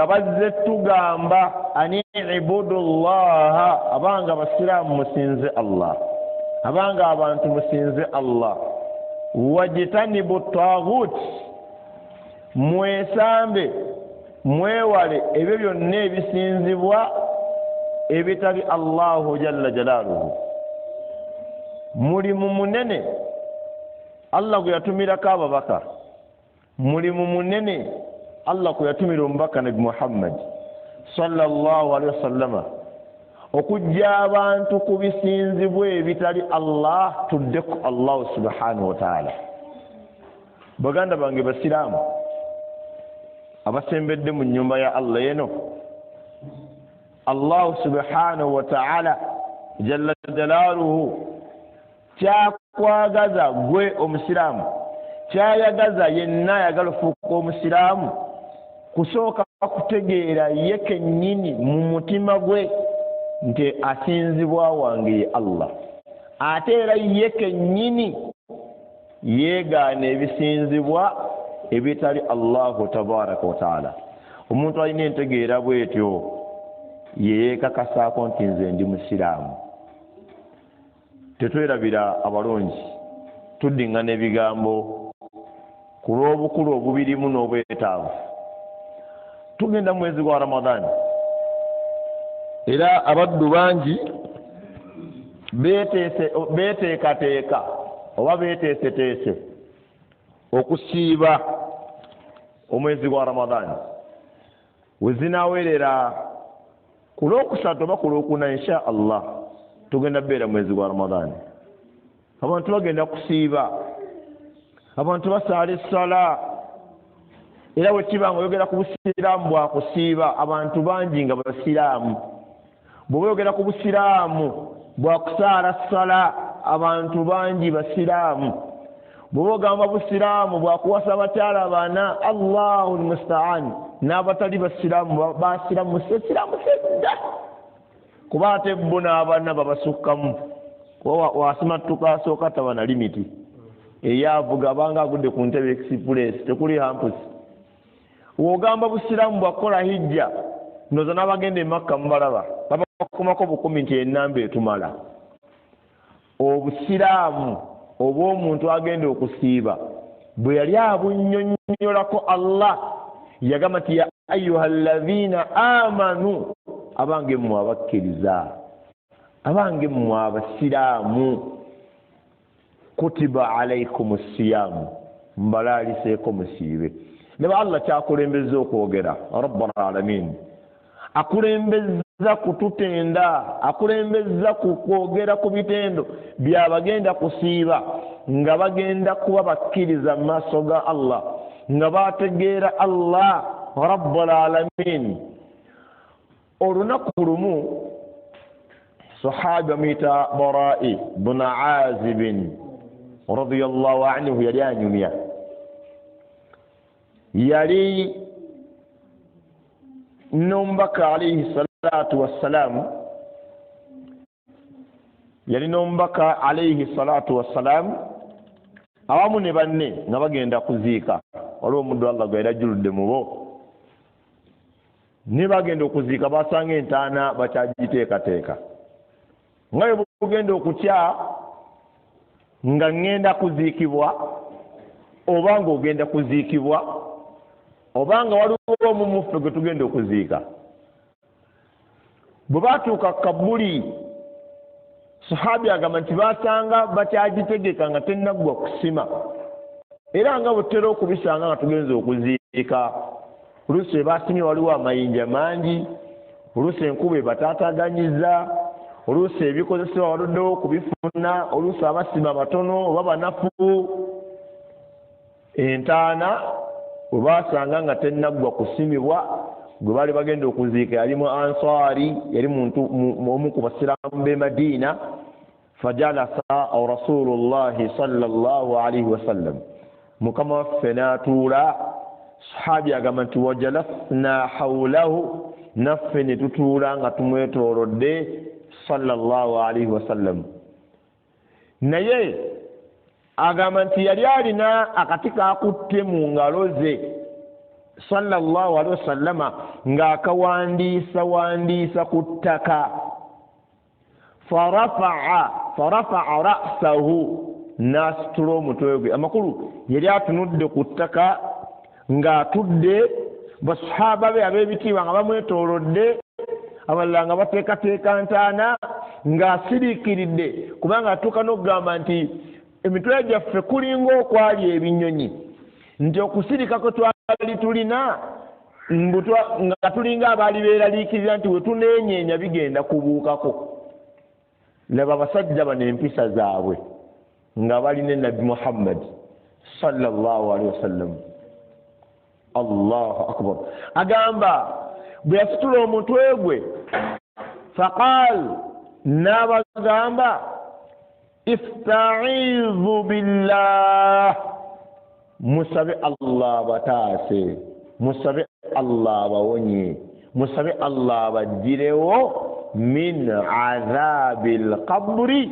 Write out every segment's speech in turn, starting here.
bazze tugamba ani ibudullaha abanga abasiraamu musinze Allah abanga abantu musinze Allah wajitanibu taghut mwesambe mwewale ebyo byonna ebisinzibwa ebitali Allahu jalla jalaluhu mulimu munene Allah gwe yatumirako ababaka mulimu munene Allah gwe yatumira omubaka Nabi Muhammad sallallahu alaihi wasallam okujja abantu ku bisinzibwa ebitali Allah tuddeku Allah subhanahu wa ta'ala. Baganda bange basiraamu abasembedde mu nnyumba ya Allah yeno Allah subhanahu wa ta'ala jalla jalaluhu kyakwagaza gwe omusiraamu kyayagaza yenna ayagala ofuuka omusiraamu kusooka kutegeera ye kennyini mu mutima gwe nti asinzibwa wange Allah ate era ye kennyini yeegaana ebisinzibwa ebitali Allahu tabaraka wa ta'ala. Omuntu alina entegeera bwetyo yeekakasaako nti nze ndi musiraamu. Tetwerabira abalungi tuddingana ebigambo ku lw'obukulu obubirimu n'obwetaavu. Tugenda mu mwezi gwa Ramadhan era abaddu bangi beteekateeka oba beteeseteese okusiiba omwezi gwa Ramadhan. Wezinaawerera ku lwokusatu oba ku lwokuna insha Allah tugenda beera mwezi gwa Ramadhan. Abantu bagenda kusiiba, abantu basaala essala, era wekibanga oyogera ku busiraamu bwa kusiiba abantu bangi nga basiraamu. Bw'oba oyogera ku busiraamu bwa kusaala ssala abantu bangi basiraamu. Bw'oba ogamba busiraamu bwa kuwasa abakyala abaana Allahu almusta'an n'abatali basiraamu basiraamu siraamu sedda kuba ate bo n'abaana babasukkamu wasimattuka asooka taba na limiti eyaavuga abanga agudde ku ntebe express tekuli hampusi. W'ogamba busiraamu bwa kukola hijja noza n'abagenda e Makka mubalaba babakumako bukumi nti ennamba etumala. Obusiraamu obw'omuntu agenda okusiiba bwe yali abunnyonnyolako Allah yagamba nti ya ayyuhalladhina amanu abange mmwe abakkiriza abange mmwe abasiraamu kutiba alaykumus siyaamu mbalaaliseeko musiibe. Ne ba Allah kyakulembeza okwogera rabbul alamin akulembeza kututenda akulembeza kwogera ku bitendo byabagenda kusiiba nga bagenda kuba bakkiriza mu maaso ga Allah nga bategeera Allah rabbul alamin. Olunaku lumu sahabi amuyita Bara'i bun Azib radiyallahu anhu yali anyumya, yali n'omubaka alayhi salatu wassalam, yali n'omubaka alayhi salatu wassalam awamu ne banne nga bagenda kuziika. Waliwo omuddu Allah gwe yali ajjuludde mu bo, ne bagenda okuziika basanga entaana bakyagiteekateeka. Nga bwe bugenda okutya nga ngenda kuziikibwa oba nga ogenda kuziikibwa oba nga waliwo omumuffe gwe tugenda okuziika. Bwe baatuuka kabuli sahabi agamba nti basanga bakyagitegeka nga tennaggwa kusima, era nga bwe tutera okubisanga nga tugenza okuziika. Oluusi basimye waliwo amayinja mangi, oluusi enkuba ebataataganyiza, oluusi ebikozesebwa waluddewo okubifuna, oluusi abasima batono oba banafu. Entaana bwe basanga nga tennaggwa kusimibwa, gwe baali bagenda okuziika yali mu Ansari, yali muntu omu ku basiraamu b'e Madiina. Fajalasa rasulullahi sallallahu alaihi wasallam, mukama waffe n'atuula. Sahabi agamba nti wajalasna hawlahu, naffe ne tutuula nga tumwetoolodde sallallahu alaihi wasallam. Naye agamba nti yali alina akati kaakutte mu ngalo ze sallallahu alaihi wasallama ng'akawandiisa ku ttaka farafa'a ra'sahu n'asitula omutwe gwe. Amakulu yali atunudde ku ttaka ng'atudde, basahaba be ab'ebitiibwa nga bamwetoolodde, abalala nga bateekateeka ntaana, ng'asiriikiridde kubanga atuuka n'okugamba nti emitwe gyaffe kulinga okwali ebinyonyi, nti okusirika kwe twali tulina nga tulinga abaali beeraliikirira nti we tuneenyeenya bigenda kubuukako. Laba abasajja bano empisa zaabwe nga balina Nabbi Muhammad sallallahu alaihi wasallam. Allahu akbar. Agamba bwe yasitula omutwe gwe, faqal, n'abagamba ista'izu billah, musabe Allah bataase, musabe Allah bawonye, musabe Allah bagirewo min azabil qabri,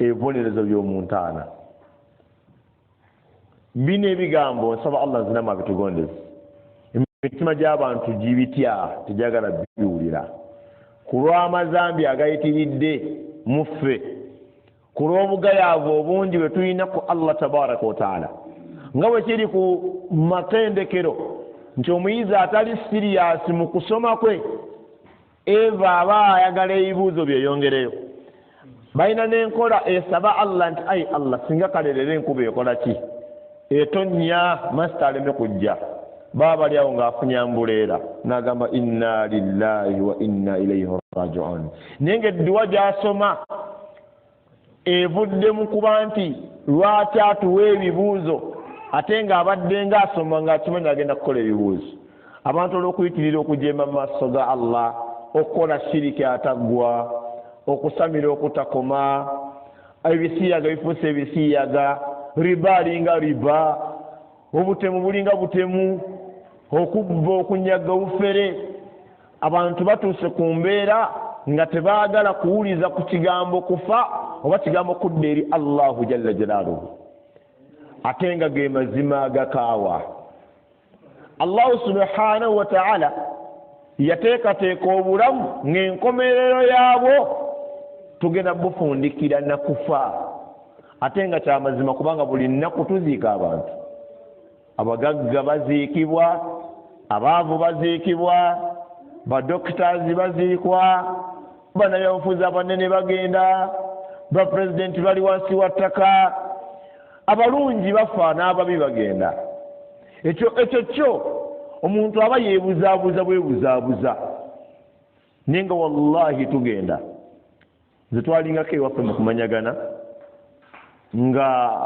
ebibonerezo by'omuntaana. Bino ebigambo nsaba Allah nzinamu abitugondeze. Emitima gy'abantu gibitya, tegyagala biwulira. Ku lw'amazambi agayitiridde muffe, ku lw'obugayaavu obungi bwe tulina ku Allah tabaraka wa taala, nga bwe kiri ku matendekero nti omuyizi atali siriyasi mu kusoma kwe eva aba ayagala ebibuuzo byeyongereyo. Balina n'enkola esaba Allah nti ayi Allah singa kalerera enkuba ekola ki, etonnya masita aleme kujja. Baba bali awo ng'afunye ambuleera n'agamba inna lillahi wa inna ilaihi raji'un. Naye ng'edduwa gy'asoma evuddemu kuba nti lwaki atuwa ebibuuzo ate ng'abadde ng'asoma ng'akimanyi agenda kukola ebibuuzo. Abantu olw'okuyitirira okujeema mu maaso ga Allah, okukola shiriki ataggwa, okusamira okutakoma, ebisiyaga bifuuse ebisiyaga, riba alinga riba, obutemu bulinga butemu, okubba okunyaga bufere. Abantu batuuse ku mbeera nga tebaagala kuwuliza ku kigambo kufa oba kigambo kudda eri Allahu jalla jalaaluhu, ate nga ge mazima agakaawa. Allahu subhanahu wa ta'ala yateekateeka obulamu ng'enkomerero yaabwo tugenda bufundikira na kufa, ate nga kya mazima kubanga buli nnaku tuziika abantu. Abagagga baziikibwa, abaavu baziikibwa, badokitaazi baziikwa, bannabyabufuzi abanene bagenda, bapulezidenti bali wansi wa ttaka, abalungi bafa n'ababi bagenda. Ekyo kyo omuntu aba yeebuzaabuza bwebuzaabuza. Naye nga wallahi tugenda nze twalingako ewaffe mu kumanyagana nga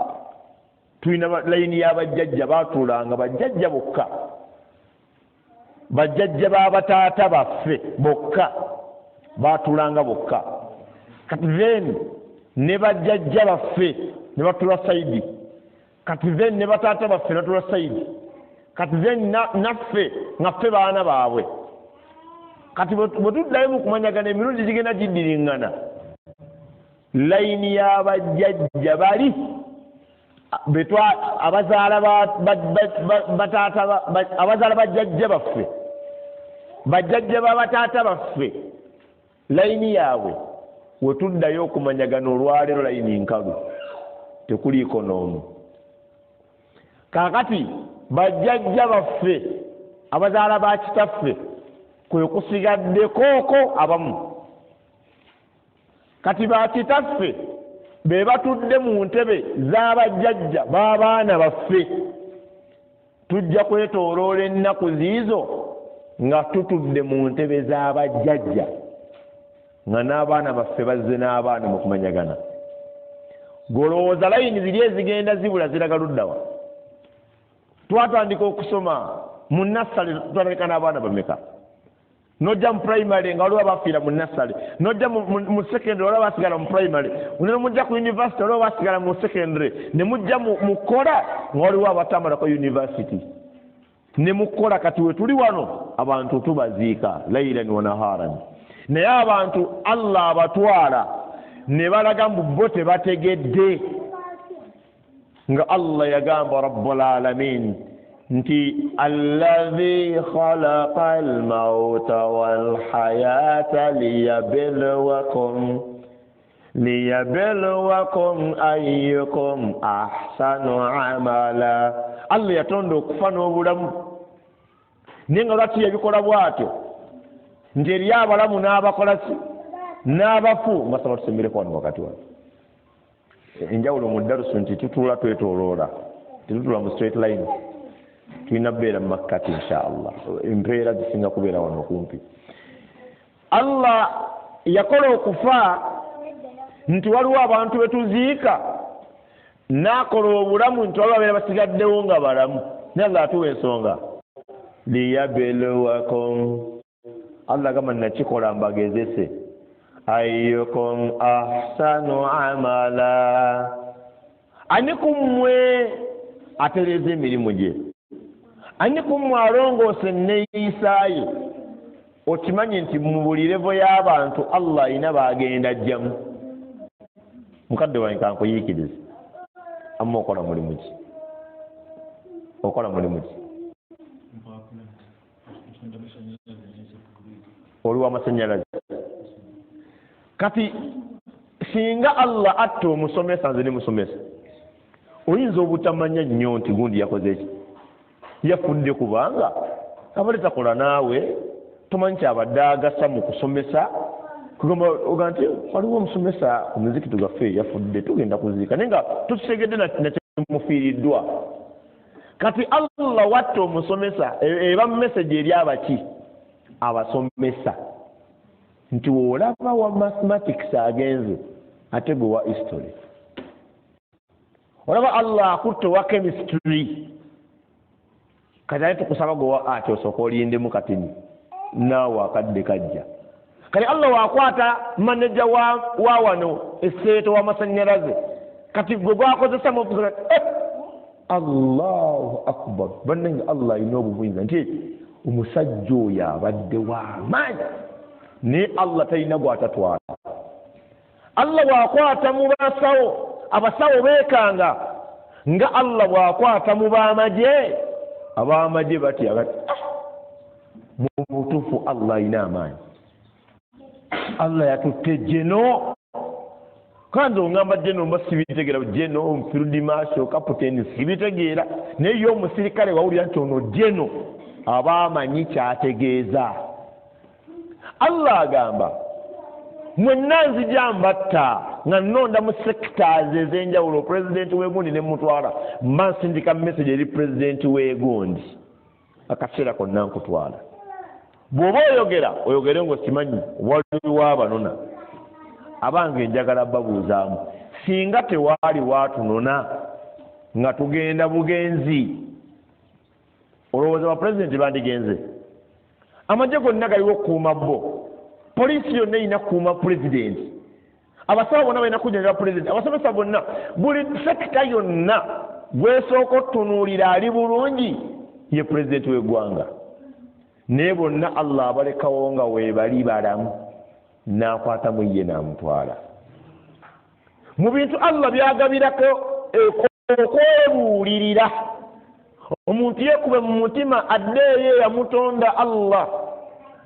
tulina layini y'abajjajja baatuulanga bajjajja bokka, bajjajja b'abataata baffe bokka baatuulanga bokka. Kati then ne bajjajja baffe ne batuula sayidi, kati then ne bataata baffe ne batuula sayidi, kati then naffe nga ffe baana baabwe. Kati bwe tuddayo mu kumanyagana emirundi gigenda giddiriŋŋana, layini y'abajjajja bali abazaala bajjajja baffe, bajjajja b'abataata baffe, layini yaabwe we tuddayo okumanyagana olwaleero layini nkalu, tekuliiko n'omu. Kaakati bajjajja baffe abazaala ba kitaffe kwe kusigaddekooko abamu. Kati ba kitaffe be batudde mu ntebe z'abajjajja b'abaana baffe, tujja kwetooloola ennaku ziizo nga tutudde mu ntebe z'abajjajja, nga n'abaana baffe bazze n'abaana mu kumanyagana. Golowooza layini ziri ezigenda zibula ziraga luddawa? Twatandika okusoma mu nassale twatandika n'abaana bameka? Nojja mu primary nga waliwo abafiira mu nassale, nojja mu secondary waliwo abasigala mu primary, ne mujja ku university waliwo abasigala mu secondary, ne mujja mu kola nga waliwo abatambula ku university, ne mukola. Kati we tuli wano abantu tubaziika laylan wa naharan, naye abantu Allah abatwala ne balaga mbu bo tebategedde nga Allah yagamba rabbul alamin nti alladhi khalaqal mauta wal hayata liyabluwakum ayyukum ahsanu amala. Allah yatonda okufa n'obulamu nenga lwaki yabikola bwatyo nti eri abalamu n'abakola ki n'abafu. Masaba tusembereko wano wakati wano enjawulo mu darusu nti tutuula twetooloola, tetutula mu straight line, tulina beera mu makkati inshaallah, empeera zisinga kubeera wano okumpi. Allah yakola okufa nti waliwo abantu betuziika, n'akola obulamu nti waliwo abeera basigaddewo nga balamu. naye Allah atuwa ensonga liyabluwakum, Allah gamba nakikola mbagezese, ayyukum ahsanu amala, ani kummwe atereza emirimu gye, ani kummwe alongoose neeyisaayo. Okimanyi nti mu buli levo y'abantu Allah alina baagenda ajjamu. Mukadde wange kankuyiikirize, amma okola mulimu ki? Okola mulimu ki? Oli w'amasannyalaze. Kati singa Allah atta omusomesa, nze ne musomesa, oyinza obutamanya nnyo nti gundi yakoze eki, yafudde kubanga abadde takola naawe, tomanyi kyabadde agasa mu kusomesa. Kugamba oga nti waliwo omusomesa ku muzikiti gwaffe yafudde, tugenda kuziika, naye nga tukitegedde nakyemufiiriddwa. Kati Allah watta omusomesa, eba message eri abaki? Abasomesa. Nti olaba wa mathematics agenze ate gwe wa history, olaba Allah akutte wa chemistry, kati ate tukusaba gwe wa art osooka olindemu katini naawe akadde kajja. Kati Allah wakwata manager wa wano esseeto w'amasannyalaze, kati gwe gwakozesa muvuga Allahu akbar. Bannange Allah alina obubuyinza nti omusajja oyo abadde w'amaanyi, naye Allah talina gwatatwala. Allah bwakwata mu basawo, abasawo beekanga nga Allah bwakwata mu b'amagye, ab'amagye batya bati mu butuufu Allah alina amaanyi. Allah yatutte jeno, kanze ongamba jeno mba sibitegeera, jeno field marshal kaputeni sibitegeera, naye yo omusirikale wawulira nti ono jeno aba amanyi kyategeeza. Allah agamba mwenna nzija mbatta nga nnonda mu sectors ez'enjawulo, pulezidenti w'egundi ne mutwala mba nsindika message eri pulezidenti w'egundi, akaseera konna nkutwala. Bw'oba oyogere ng'osimanyi waliwo abanona abange njagala babuuzaamu, singa tewaali waatunona nga tugenda bugenzi, olowooza bapulezidenti bandigenze? Amagye gonna galiwo okukuuma bo, poliisi yonna erina kukuuma pulezidenti, abasawo bonna balina kujjanjaba pulezidenti, abasomesa bonna, buli sekita yonna gwesooka otunuulira ali bulungi ye pulezidenti w'eggwanga. Naye bonna Allah abalekawo nga weebali balamu, n'akwatamu ye n'amutwala. Mu bintu Allah byagabirako okwebuulirira, omuntu yeekube mu mutima addeeyo yamutonda Allah,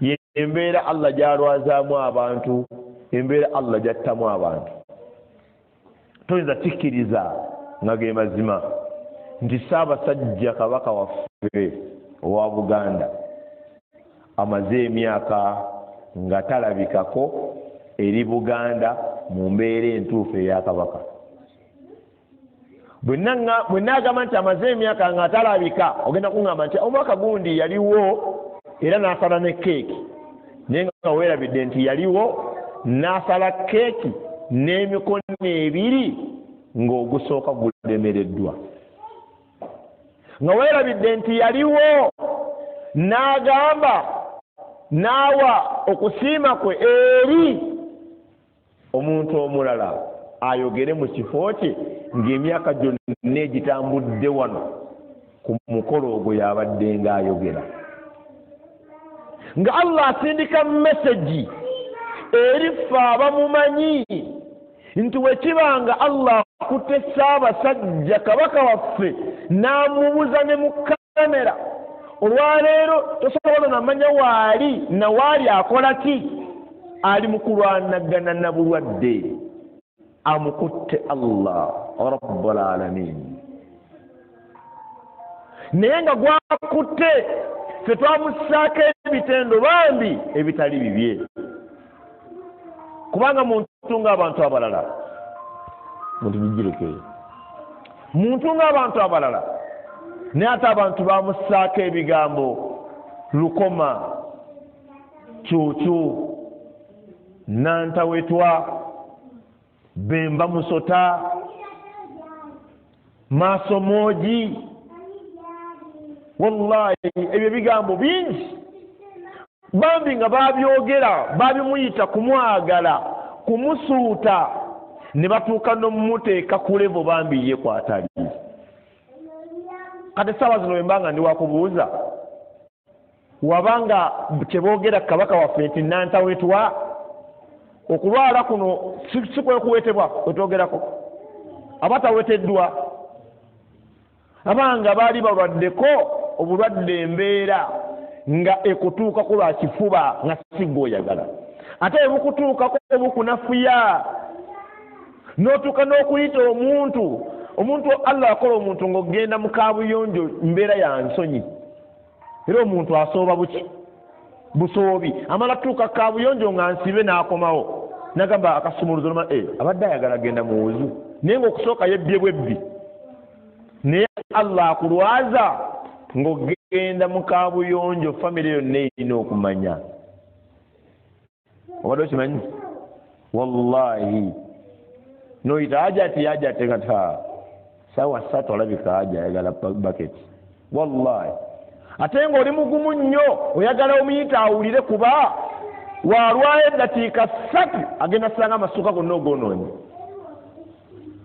ye embeera Allah gy'alwazaamu abantu, embeera Allah gy'attamu abantu. Toyinza tikkiriza nga ge mazima nti Ssaabasajja Kabaka waffe owa Buganda amaze emyaka nga talabikako eri Buganda mu mbeera entuufu eya Kabaka. Bwe nagamba nti amaze emyaka nga talabika, ogenda kuŋŋamba nti omwaka gundi yaliwo era n'asala ne keeki, naye nga weerabidde nti yaliwo n'asala keeki n'emikono ebiri ng'ogusooka gulemereddwa, nga weerabidde nti yaliwo n'agamba n'awa okusiima kwe eri omuntu omulala ayogere mu kifo kye ng'emyaka gyonna egitambudde wano ku mukolo ogwo yabadde ng'ayogera. Nga Allah asindika message eri ffe abamumanyi nti wekibanga Allah akutte Ssaabasajja Kabaka waffe n'amubuza ne mu kimulemera olwaleero tosobola namanya waali na waali akola ki ali mu kulwanagana na bulwadde amukutte Allah rabbul alamin naye nga gwakutte ffe twamussaako ebitendo bambi ebitali bibye kubanga muntu ng'abantu abalala muntu bijireke muntu ng'abantu abalala naye ate abantu bamussaako ebigambo lukoma cuucu nantawetwa bemba musota masomoji wallahi ebyo bigambo bingi bambi nga babyogera babimuyita kumwagala kumusuuta ne batuuka n'omumuteeka ku levo bambi ye kwatali kati sawa zino wembanga ndi wakubuuza wabanga kyeboogera kabaka waffe nti nantawetwa okulwala kuno si kwekuwetebwa kwetwogerako abataweteddwa abanga baali balwaddeko obulwadde embeera nga ekutuukako lwa kifuba nga sigga oyagala ate ebukutuukako obukunafuya n'otuuka n'okuyita omuntu Allah akola omuntu ng'ogenda mu kaabuyonjo mbeera ya nsonyi era omuntu asooba buki busoobi amala tuuka kaabuyonjo nga nsibe n'akomawo nagamba akasumuluzo noma abadde ayagala genda mu wuzu naye ng'okusooka yebbye bwebbi naye Allah akulwaza ng'ogenda mu kaabuyonjo famire yonna erina okumanya obadde okimanyi wallahi noyita ajati kata sawa satu alabika aja ayagala baketi wallahi ate ng'oli mugumu nnyo oyagala omuyita awulire kuba walwayo eddakiika 3 agenda sanga amasuuka gonna ogonoonye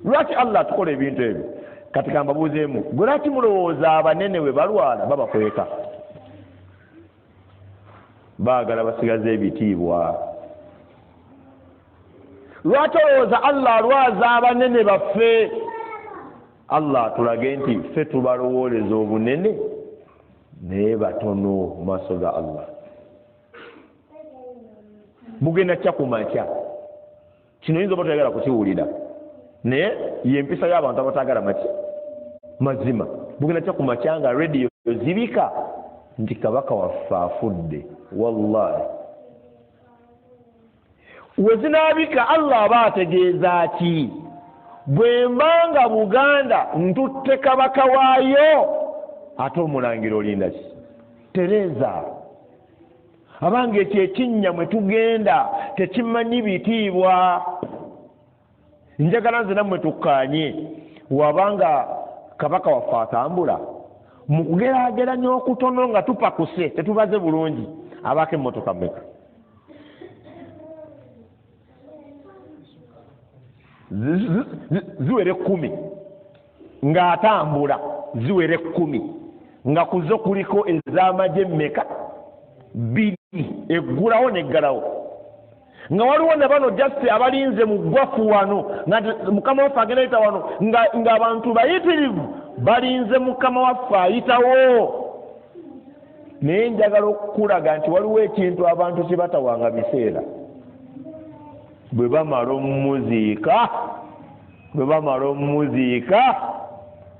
lwaki Allah atukola ebintu ebyo kati kambabuuzeemu gwe lwaki mulowooza abanene we balwala babakweka baagala basigaze ebitiibwa lwaki olowooza Allah alwaza abanene baffe Allah atulage nti ffe tubalowooleza obunene naye batono mu maaso ga Allah bugenda kya kumakya kino yinza oba toyagala kukiwulira naye yempisa y'abantu abatagala maki mazima bugenda kya kumakya nga rediyo zibika nti kabaka waffe afudde wallahi wezinaabika Allah aba ategeeza ki bwe mbanga Buganda ntutte kabaka waayo ate omulangira olinda ki Tereza abange ekyo ekinnya mwe tugenda tekimanyi bitiibwa njagala nze nammwe tukkaanye wabanga kabaka waffe atambula mu kugeraageranya okutono nga tupakuse tetubaze bulungi abaako emmotoka mmeka ziwere 10 ng'atambula ziwere 10 nga kuzo kuliko ez'amagye mmeka 2 eggulawo neggalawo nga waliwo ne bano just abalinze mu ggwafu wano nga mukama waffe agenda ayita wano ng'abantu bayitirivu balinze mukama waffe ayitawo naye njagala okukulaga nti waliwo ekintu abantu kye batawanga biseera bwe bamala omuziika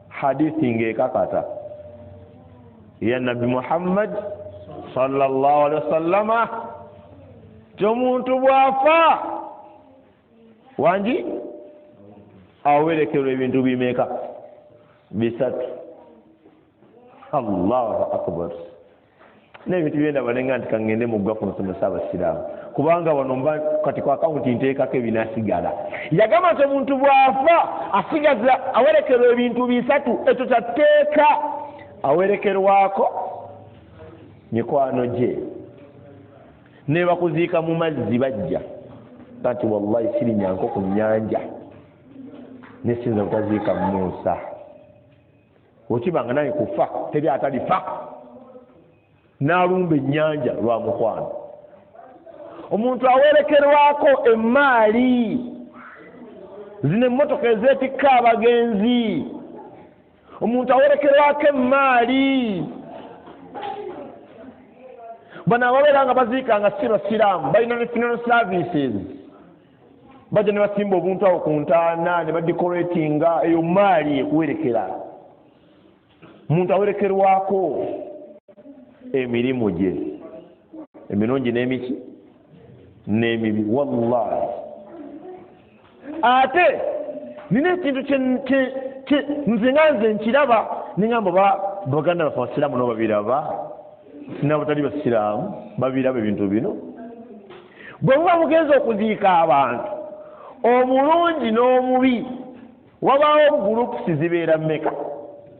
hadithi ng'ekakata ya Nabi Muhammad sallallahu alaihi wasallama omuntu bwafa wangi awerekerwa ebintu bimeka 3 Allahu akbar n'ebintu byenda balenga nti kangende mu ggwafu nsomesa abasiraamu kubanga wano mba kati kwa akawunti nteekako ebinasigala yagamba nti omuntu bwafa asigaza awerekerwa ebintu 3 ekyo kyateeka awerekerwako mikwano gye ne bakuziika mu mazzi bajja kati wallahi sirinyanko ku nnyanja nesinza butaziika Musa okibanga naye kufa teri atalifa n'alumba ennyanja lwa mukwano omuntu awerekerwako emmaali zino emmotoka ezeetikka abagenzi omuntu awerekerwako emaali bano ababeera nga baziika nga si basiraamu balina ne funeral services bajja ne basimba obuntu awo ku ntaana ne badikoratinga eyo maali ekuwerekera. Omuntu awerekerwako emirimu gye emirungi n'emiki n'emibi. Wallahi ate nina ekintu nze nkiraba ningamba baganda bafe abasiraamu nabo babiraba n'abatali basiraamu babiraba ebintu bino. Bwe muba mugenza okuziika abantu omulungi n'omubi wabaawo gurupusi zibeera mmeka?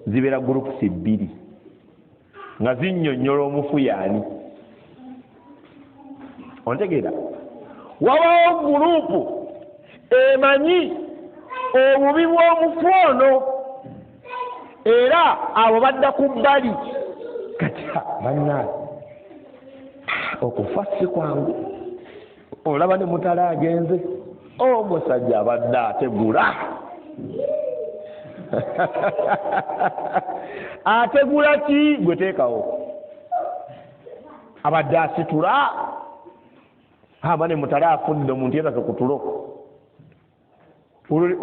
Zibeera gurupusi 2 nga zinnyonnyola omufu yaani. Ontegeera? Wabaawo gurupu emanyi obubi bw'omufu ono era abo badda ku bbali kati bannaye okufa si kwangu. Olaba ne mutala agenze omusajja abadde ategula ategula ki gwe teekawo abadde asitula aba ne mutala afudde omuntu yeetake ku tulo buli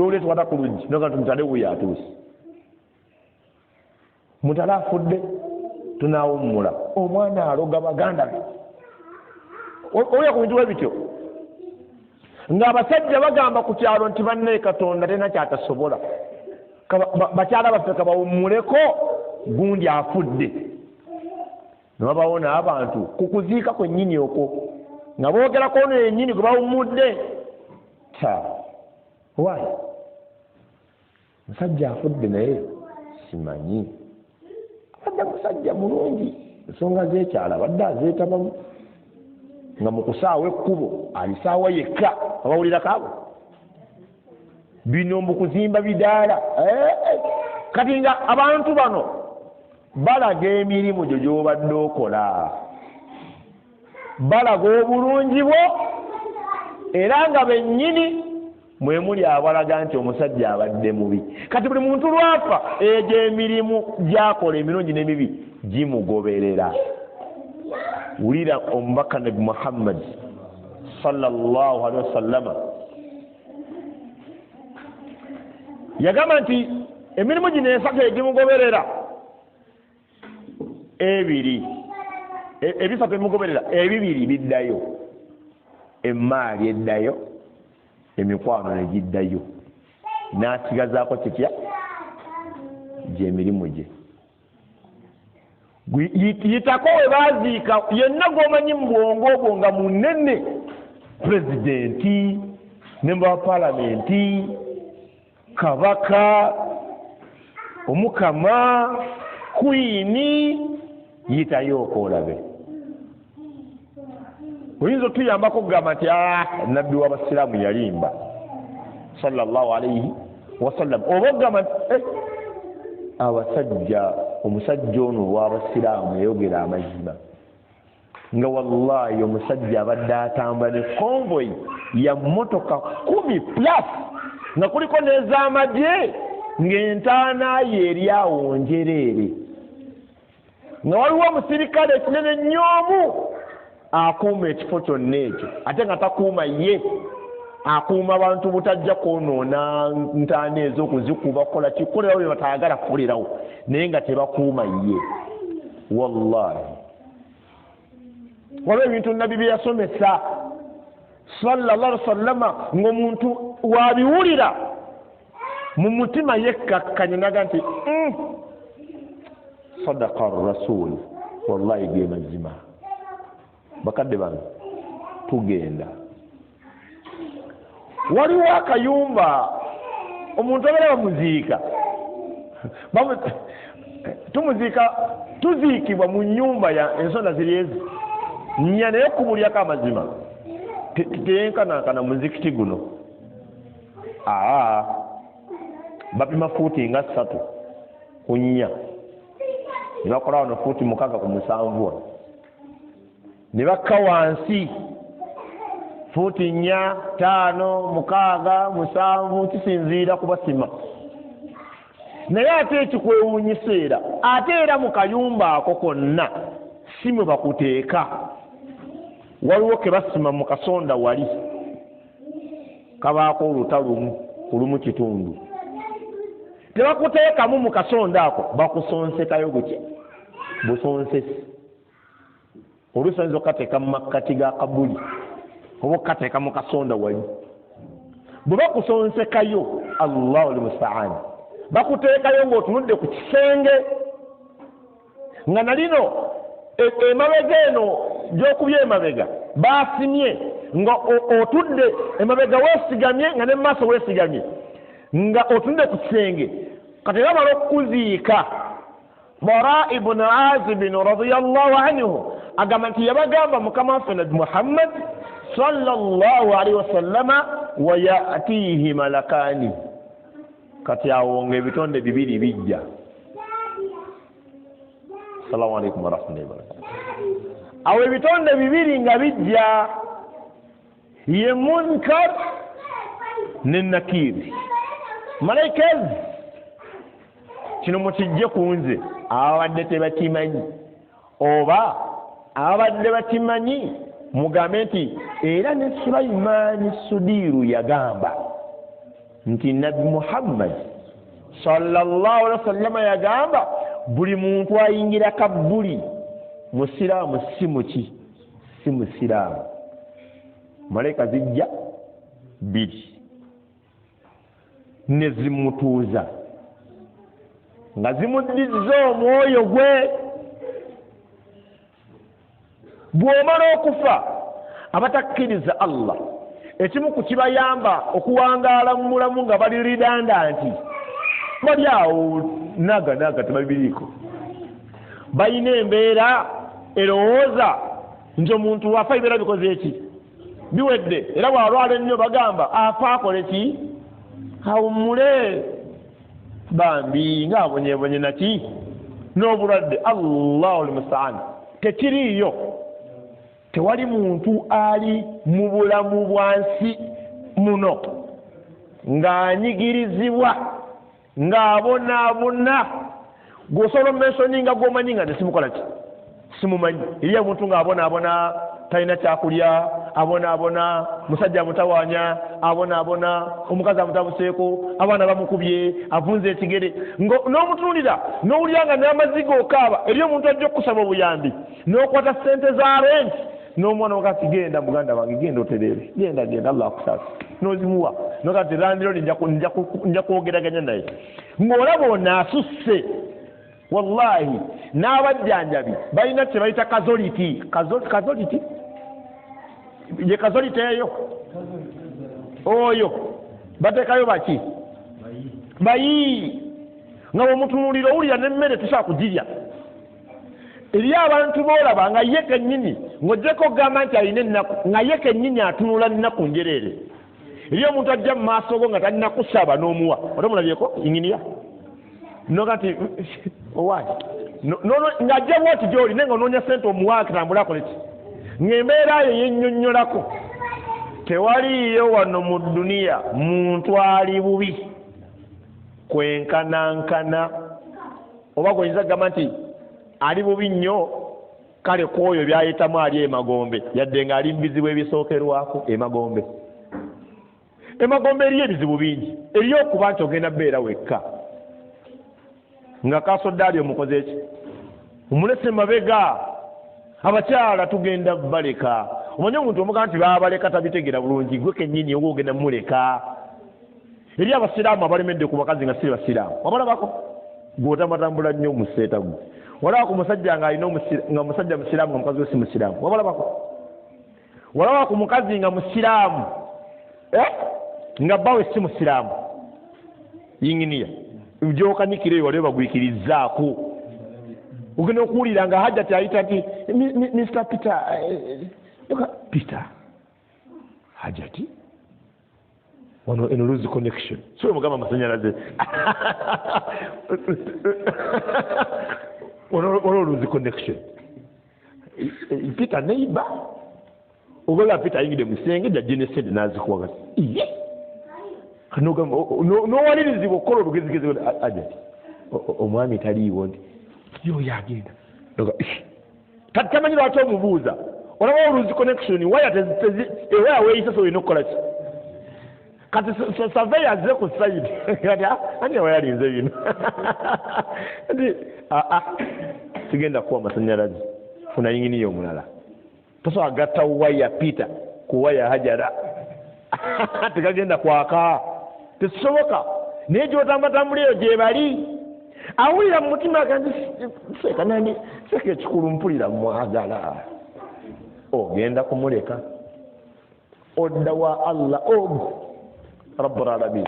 oleetwata ku luggi noga tumutale wuyo atuuse mutala afudde tunaawummula omwana aloga baganda be oya ku bintu bwe bityo ng'abasajja bagamba ku kyalo nti bannaye Katonda tena kyatasobola bakyala baffe kabawummuleko gundi afudde ne babawona abantu ku kuziika kwennyini okwo nga boogerako ono yennyini gwe bawummudde waayi musajja afudde naye simanyi abadde musajja mulungi ensonga z'ekyala badde azeetabamu nga mu kusaawa ekkubo alisaawa yekka abawulirako abo bino mu kuzimba bidaala kati nga abantu bano balaga emirimu gyo gy'obadde okola balaga obulungi bwo era nga bennyini mwe muli abalaga nti omusajja abadde mubi. Kati buli muntu lwafa egyo emirimu gy'akola emirungi n'emibi gimugoberera. Wulira omubaka Nabi Muhammad sallallahu alaihi wasallama yagamba nti emirimu gino esatu egimugoberera ebisatu ebimugoberera ebibiri biddayo, emaali eddayo, emikwano negiddayo, n'asigazaako kitya gy'emirimu gye. Yitako we baziika yenna gw'omanyi mu bwongo obwo nga munene, pulezidenti, memba wa palamenti, kabaka, omukama, kwini, yitayo okolabe. Oyinza otuyambako okugamba nti nabbi w'abasiraamu yalimba sallallahu alayhi wasallam, oba okugamba nti abasajja omusajja ono w'abasiraamu yayogera amazima nga wallahi omusajja abadde atambula ne konvoyi ya motoka 10+ nga kuliko n'ez'amagye ng'entaana ye eri awo njereere nga waliwo omusirikale ekinene nnyomu akuuma ekifo kyonna ekyo, ate nga takuuma ye, akuuma abantu butajja kwonoona ntaana ezo okuzikuba kukola kikolerawo bye batayagala kukolerawo naye nga tebakuuma ye. Wallahi waliwo ebintu nabbi bye yasomesa sallallahu alaihi wasallama ng'omuntu wabiwulira mu mutima yekkakkanya naga nti sadaqa rasul, wallahi ge mazima. Bakadde bange tugenda, waliwo akayumba omuntu abeera bamuziika tuziikibwa mu nnyumba ya ensonda ziri ezi nnya naye kubulyako amazima teyenkanankana muzikiti guno bapima fuuti nga 3 ku nnya ne bakola wano fuuti 6 ku 7 ne bakka wansi fuuti 4, 5, 6, 7 kisinziira ku basima. naye ate ekikwewuunyisa era ate era mu kayumba ako konna si mwe bakuteeka. Waliwo ke basima mu kasonda wali kabaako oluta lumu kitundu, tebakuteekamu mu kasonda ako, bakusonsekayo buki busonsesi. Oluusi oyinza okateeka mu makkati ga kabuli oba okateeka mu kasonda wali. Bwe bakusonsekayo Allahu almustaan, bakuteekayo ng'otunudde ku kisenge nga nalino emabega eno gy'okubye emabega baasimye nga otudde emabega weesigamye nga ne mu maaso weesigamye nga otunudde ku kisenge. Kati bamala okukuziika, Bara ibn Azib radiyallahu anhu agamba nti yabagamba Mukama waffe Nabi Muhammad sallallahu alaihi wasallama wa ya'tihi malakani. Kati awo ng'ebitonde bibiri bijja. Assalamu alaikum warahmatullahi wabarakatuh. Awo ebitonde bibiri nga bijja, ye Munkar ne Nakir. Malaika kino mukijje ku nze ababadde tebakimanyi, oba ababadde bakimanyi mugambe nti era ne Sulaiman Sudiiru yagamba nti Nabi Muhammad sallallahu alaihi wasallam yagamba buli muntu ayingira kabuli musiraamu si musiraamu. Malaika zijja biri ne zimutuuza nga zimuddiza omwoyo gwe. Bw'omala okufa abatakkiriza Allah, ekimu ku kibayamba okuwangaala mu mulamu nga bali ridandanti, bali awo naga tebabiriiko, balina embeera erowooza nti omuntu wafa ebibeera bikoze eki biwedde, era bw'alwala ennyo bagamba afa akole ki awummule bambi ng'abonyeebonye naki n'obulwadde. Allahu almustaan, tekiriiyo. Tewali muntu ali mu bulamu bwansi muno ng'anyigirizibwa ng'abonaabona gw'osobola omumensoni nga gw'omanyi nga nesimukola ki simumanyi. Eriyo omuntu ng'abonaabona talina kyakulya, abonaabona musajja amutawaanya, abonaabona omukazi amutabuseeko, abaana bamukubye, avunze ekigere, n'omutuulira n'owulira nga n'amaziga okaaba. Eriyo omuntu ajja okusaba obuyambi n'okwata ssente za renti, n'omwana wakati genda muganda wange genda oterere, genda Allah akusaasa, n'ozimuwa nokati landlord nja kwogeraganya naye ng'olaba onaasusse. Wallahi n'abajjanjabi balina kye bayita kazoliti. Ye kazoliti eyo oyo bateekayo baki bayi nga bw'omutunuulira owulira n'emmere tusobola kugirya. Eriyo abantu boolaba nga ye kennyini ng'ojjeko ogamba nti alina ennaku, nga ye kennyini atunula nnaku njereere. Eriyo omuntu ajja mu maaso go nga talina kusaba n'omuwa, ote mulabyeko inginiya nokati owaayi ng'ajja bwoti gy'oli naye nga onoonya ssente omuwa kitambula akole ki, ng'embeera yo yennyonnyolako. Tewaliyo wano mu dduniya muntu ali bubi kwenkanankana oba gwenyinza kugamba nti ali bubi nnyo kale kwoyo byayitamu ali emagombe, yadde ng'ali mu bizibu ebisookerwako emagombe. Emagombe eriyo ebizibu bingi, eriyo okuba nti ogenda bbeera wekka nga kasoddaali omukoze eki omulese mabega. Abakyala tugenda baleka, omanyi omuntu omugaa nti baabaleka tabitegera bulungi, gwe kennyini oba ogenda muleka. Eri abasiraamu abalemedde ku bakazi nga si basiraamu, wabalabako gw'otamatambula nnyo mu sseeta gwe. Walaba ku musajja nga musajja musiraamu nga mukazi we si musiraamu, wabalabako. Walaba ku mukazi nga musiraamu nga bbawe si musiraamu, yinginiya gy'okanyikira eyo wali bagwikirizzaako. Ogenda okuwulira nga hajjati ayita nti Mr. Peter hajjati wano eno lose connection, so mugamba amasanyalaze wano lose connection. Peter neighbor ogola Peter ayingidde mu kisenge jja genesede n'azikuwa kati n'owalirizibwa okukola obugezigezi hajjati omwami taliiwo nti yo yagenda kati tamanyi lwaki omubuuza olaba oluzi connection waya ewaya weeyisa so olina okukola ki kati saveya azze ku sayidi kati ani ewaya alinze bino nti sigenda kuwa amasanyalazi funa yinginiyo omulala tosobola gatta waya pita ku waya hajara tegagenda kwaka tekisoboka naye gyotambatambula eyo gyebali awulira mu mutima gange sekanani seka ekikulu mpulira mwagala ogenda kumuleka odda wa Allah ogu rabbul alamin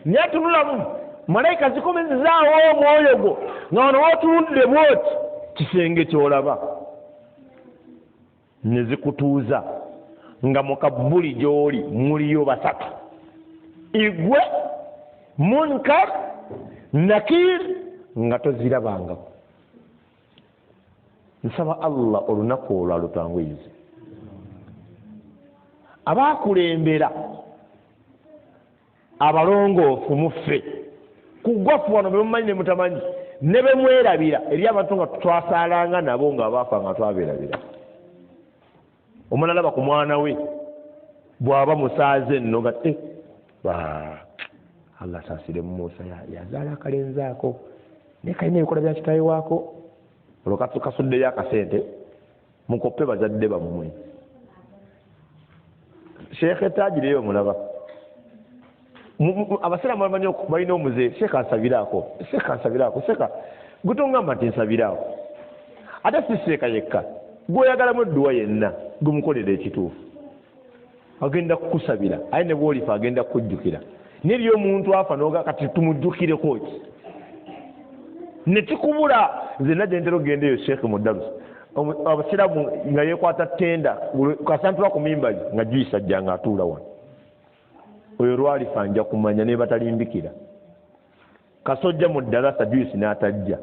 naye tunulamu malayika zikomezaawo omwoyo gwo nga wano wootuludde bwoti kisenge kyolaba ne zikutuuza nga mukabbuli gy'oli muliyo basatu igwe munkar nakir nga tozirabangako nsaba Allah olunaku olwo alutangwize abaakulembera abalongoofu muffe kugwafu wano bemumanyi ne mutamanyi ne bemwerabira eri abantu nga twasaalanga nabo nga baafa nga twabeerabira omulala ba ku mwana we bw'aba musaaze nno nga Allah saasire Musa yazaala akalenzi ako naye kalina ebikola bya kitaawe waako olwo kasuddeyo akasente mukoppe bazadde bammwe Sheikh tajireyo omulaba abasiraamu bamanyi balina omuze Sheikh ansabiraako Sheikh gutongamba nti nsabiraako ate si Sheikh yekka gw'oyagalamu edduwa yenna gumukolera ekituufu agenda kukusabira aye ne bw'olifa agenda kukujjukira n'eri omuntu afa n'oga kati tumujjukireko ki ne kikubula nze najja ntera okugenda eyo Sheikh Mudarusi abasiraamu nga yeekwata ttenda kasantula ku mimbazi nga juyisa ajja nga atuula wano oyo lwalifa nja kumanya ne batalimbikira kasojja mu ddalasa juyisi n'atajja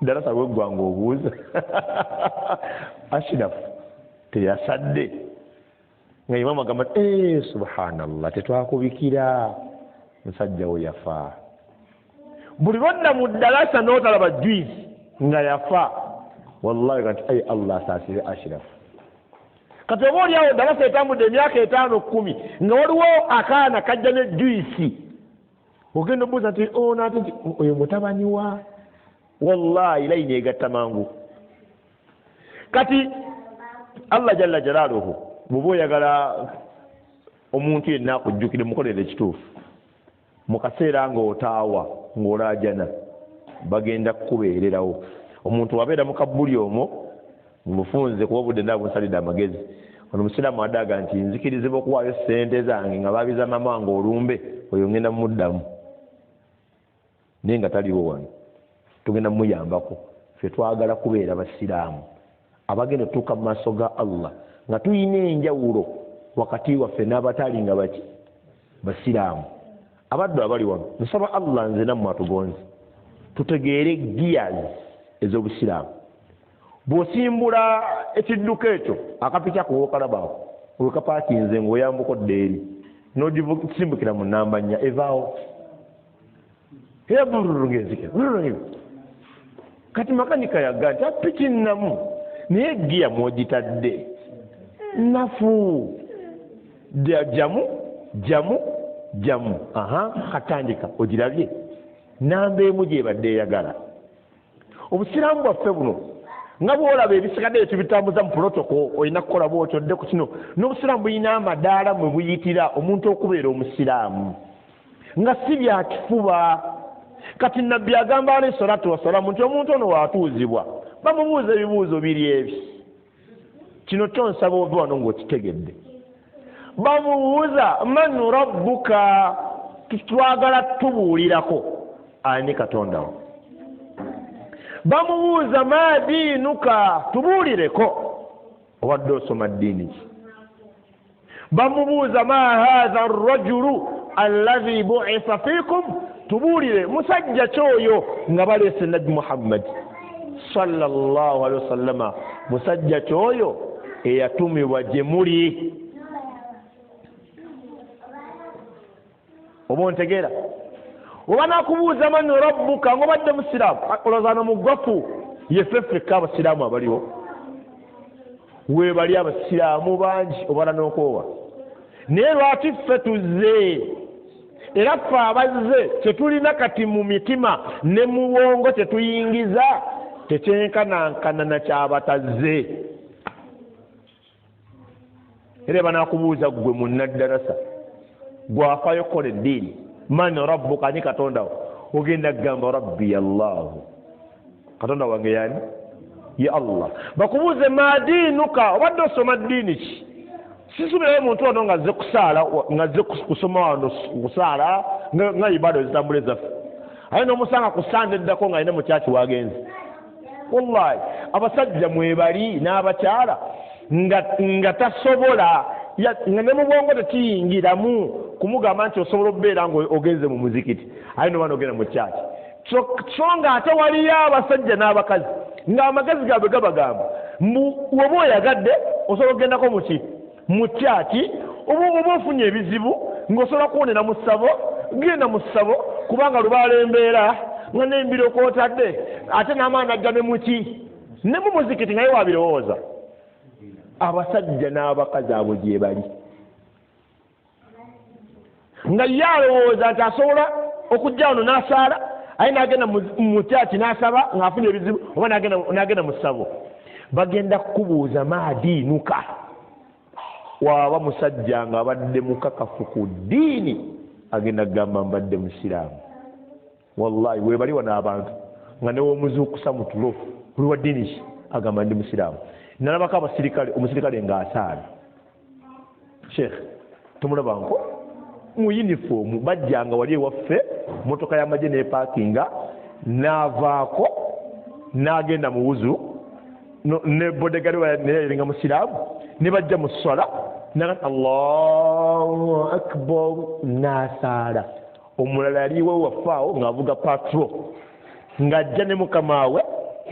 ddalasa weggwanga obuuza ashirafu teyasadde nga imamu agamba subhanallah tetwakubikira musajja we yafa buli lwodda mu ddalasa n'otalaba juyisi nga yafa wallahi kanti Allah asaasire ashirafu kati oba oliawo ddalasa etambudde emyaka 5-10 nga waliwo akaana kajja ne juyisi ogenda obuuza nti naate nti oyo mutabani wa wallahi layini egatta mangu kati Allah jalla jalaaluhu bw'oba oyagala omuntu yenna akujjukire mukolere ekituufu mu kaseera ng'otaawa ng'olaajana bagenda kukubeererawo omuntu wabeera mu kabbuli omwo mumufunze kuba obudde ndaa bunsalidde amagezi ono musiraamu adaaga nti nzikirizibwa okuwaayo ssente zange nga baabiza mama wange olumbe oyo ngenda mumuddamu naye nga taliwo wano tugenda mumuyambako ffe twagala kubeera basiraamu abagenda otuuka mu maaso ga Allah nga tuyina enjawulo wakati waffe n'abatali nga baki basiraamu abaddu abali wano nsaba Allah nze nammwe atugonze tutegeere gears ez'obusiraamu bw'osimbula ekidduka ekyo akapikya kuwokalabaako olwekapaakinze ng'oyambukodde eri n'ogisimbukira mu nnamba 4 evaawo ngenzike kati makanika yagga nti apiki nnamu naye giya mwogitadde nafu jamu katandika ogirabye namba emu gyebadde eyagala obusiraamu bwaffe buno nga bwolaba ebisigadde ekyo bitambuza mu protocol olina kukola bwotyo dde ku kino n'obusiraamu bulina amadaala mwe buyitira omuntu okubeera omusiraamu nga si byakifuba kati nabbi agamba alayhi salatu wassalamu nti omuntu ono waatuuzibwa bamubuuza ebibuuzo biri ebi kino kyonsaba ove wano ng'okitegedde bamubuuza man rabbuka twagala tubuulirako ani katondawo bamubuuza ma diinuka tubuulireko obadde osoma ddiini ki bamubuuza ma haadha arrajulu alladhi bu'itha fiikum tubuulire musajja kyoyo nga baleese nabbi Muhammad sallallahu alaihi wasallama musajja kyoyo eyatumibwa gye muli oba ontegeera obanakubuuza man rabbuka ng'obadde musiraamu olowooza mugwafu yeffeffekka abasiraamu abaliwo weebali abasiraamu bangi obala n'okoowa naye lwaki ffe tuzze era ffe abazze kyetulina kati mu mitima ne mu bwongo kyetuyingiza tekyenkanankana na kyabatazze era banakubuuza gwe munnaddarasa gwafayo kola eddiini man rabbuka ani katondawo ogenda kugamba rabbi allahu katonda wange yani ya allah bakubuuze madiinuka obadde osoma ddiini ki sisubirayo muntu wano nga azze kusaala nga azze kusoma wano kusaala nga ibada ezitambula ezaffe aye n'omusanga ku sande eddako nga alina mukyaki wagenze wallahi abasajja mwebali n'abakyala nga tasobola nga ne mu bwongo tekiyingiramu kumugamba nti osobola okubeera nga ogenze mu muzikiti aye nobana ogenda mu kyaki so nga ate waliyo abasajja n'abakazi ng'amagezi gaabwe gabagamba oba oyagadde osobola okugendako muki mu kyaki oba ofunye ebizibu ng'osobola kuwonera mu ssabo genda mu ssabo kubanga lubaala embeera nga n'embiro kootadde ate n'amaani ajja ne muki ne mu muzikiti naye wabirowooza abasajja n'abakazi abo gye bali nga ye alowooza nti asobola okujja wano n'asaala aye n'agenda mu kyaki n'asaba ng'afunye ebizibu oba n'agenda mu ssabo bagenda kukubuuza maadiinuka waaba musajja nga abadde mukakafu ku ddiini agenda kugamba mbadde musiraamu wallahi webali wano abantu nga newomuzuukusa mu tulo buli wa ddiini ki agamba ndi musiraamu nalabako omusirikale ng'asaala sheikh tumulabanko mu yunifoomu bajjanga wali ewaffe motoka y'amagye n'epaakinga n'avaako n'agenda mu wuzu ne bodegari neyalinga musiraamu ne bajja mu swala naga allahu akbar n'asaala omulala yaliwo waffaawo ng'avuga patro ng'ajja ne mukama we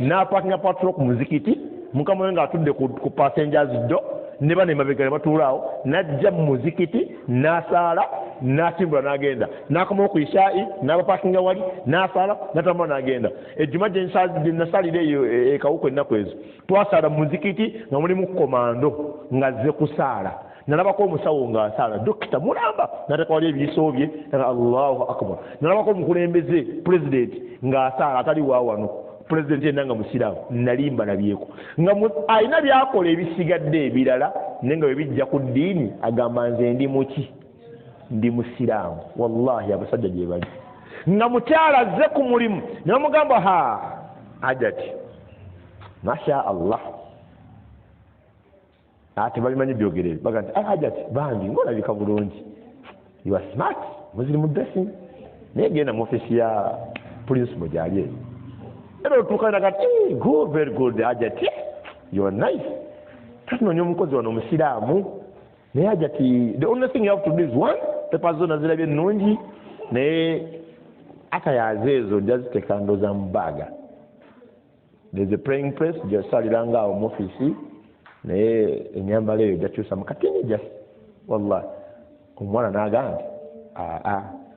n'apaakinga patro ku muzikiti mukama we ng'atudde ku passengers do ne bano emabega ne batuulaawo n'ajja mu muzikiti n'asaala n'asimbula n'agenda n'akomawo ku ishaayi n'abapaakinga wali n'asaala n'atambula n'agenda ejjuma gye nasaalira eyo ekawuko ennaku ezo twasaala mu muzikiti nga mulimu komando ng'azze kusaala nalabako omusawo ng'asaala dokita mulamba n'ateka wali ebiyiso bye nga allahu akbar nalabako omukulembeze pulezidenti ng'asaala atali waawano pulezidenti yenna nga musiraamu nalimba nabyeko nga alina byakola ebisigadde ebirala naye nga bwe bijja ku ddiini agamba nze ndi muki ndi musiraamu wallahi abasajja gye bali nga mukyala azze ku mulimu ne bamugamba ajati masha allah ate babimanyi byogerere baga nti ajati bambi ng'olabika bulungi you are smart muziri mu dressing naye genda mu ofisi ya principal gyali eyo era otuuka nagati good very good ajati you are nice tatunoonya omukozi wano omusiraamu naye ajati the only thing you have to do is one pepa zo nazirabye ennungi naye atayaze ezo jaziteeka ndooza mu baaga there's a praying place gyosaliranga awo mu ofisi naye enyambala eyo jakyusa mu katini just wallahi omwana n'agamba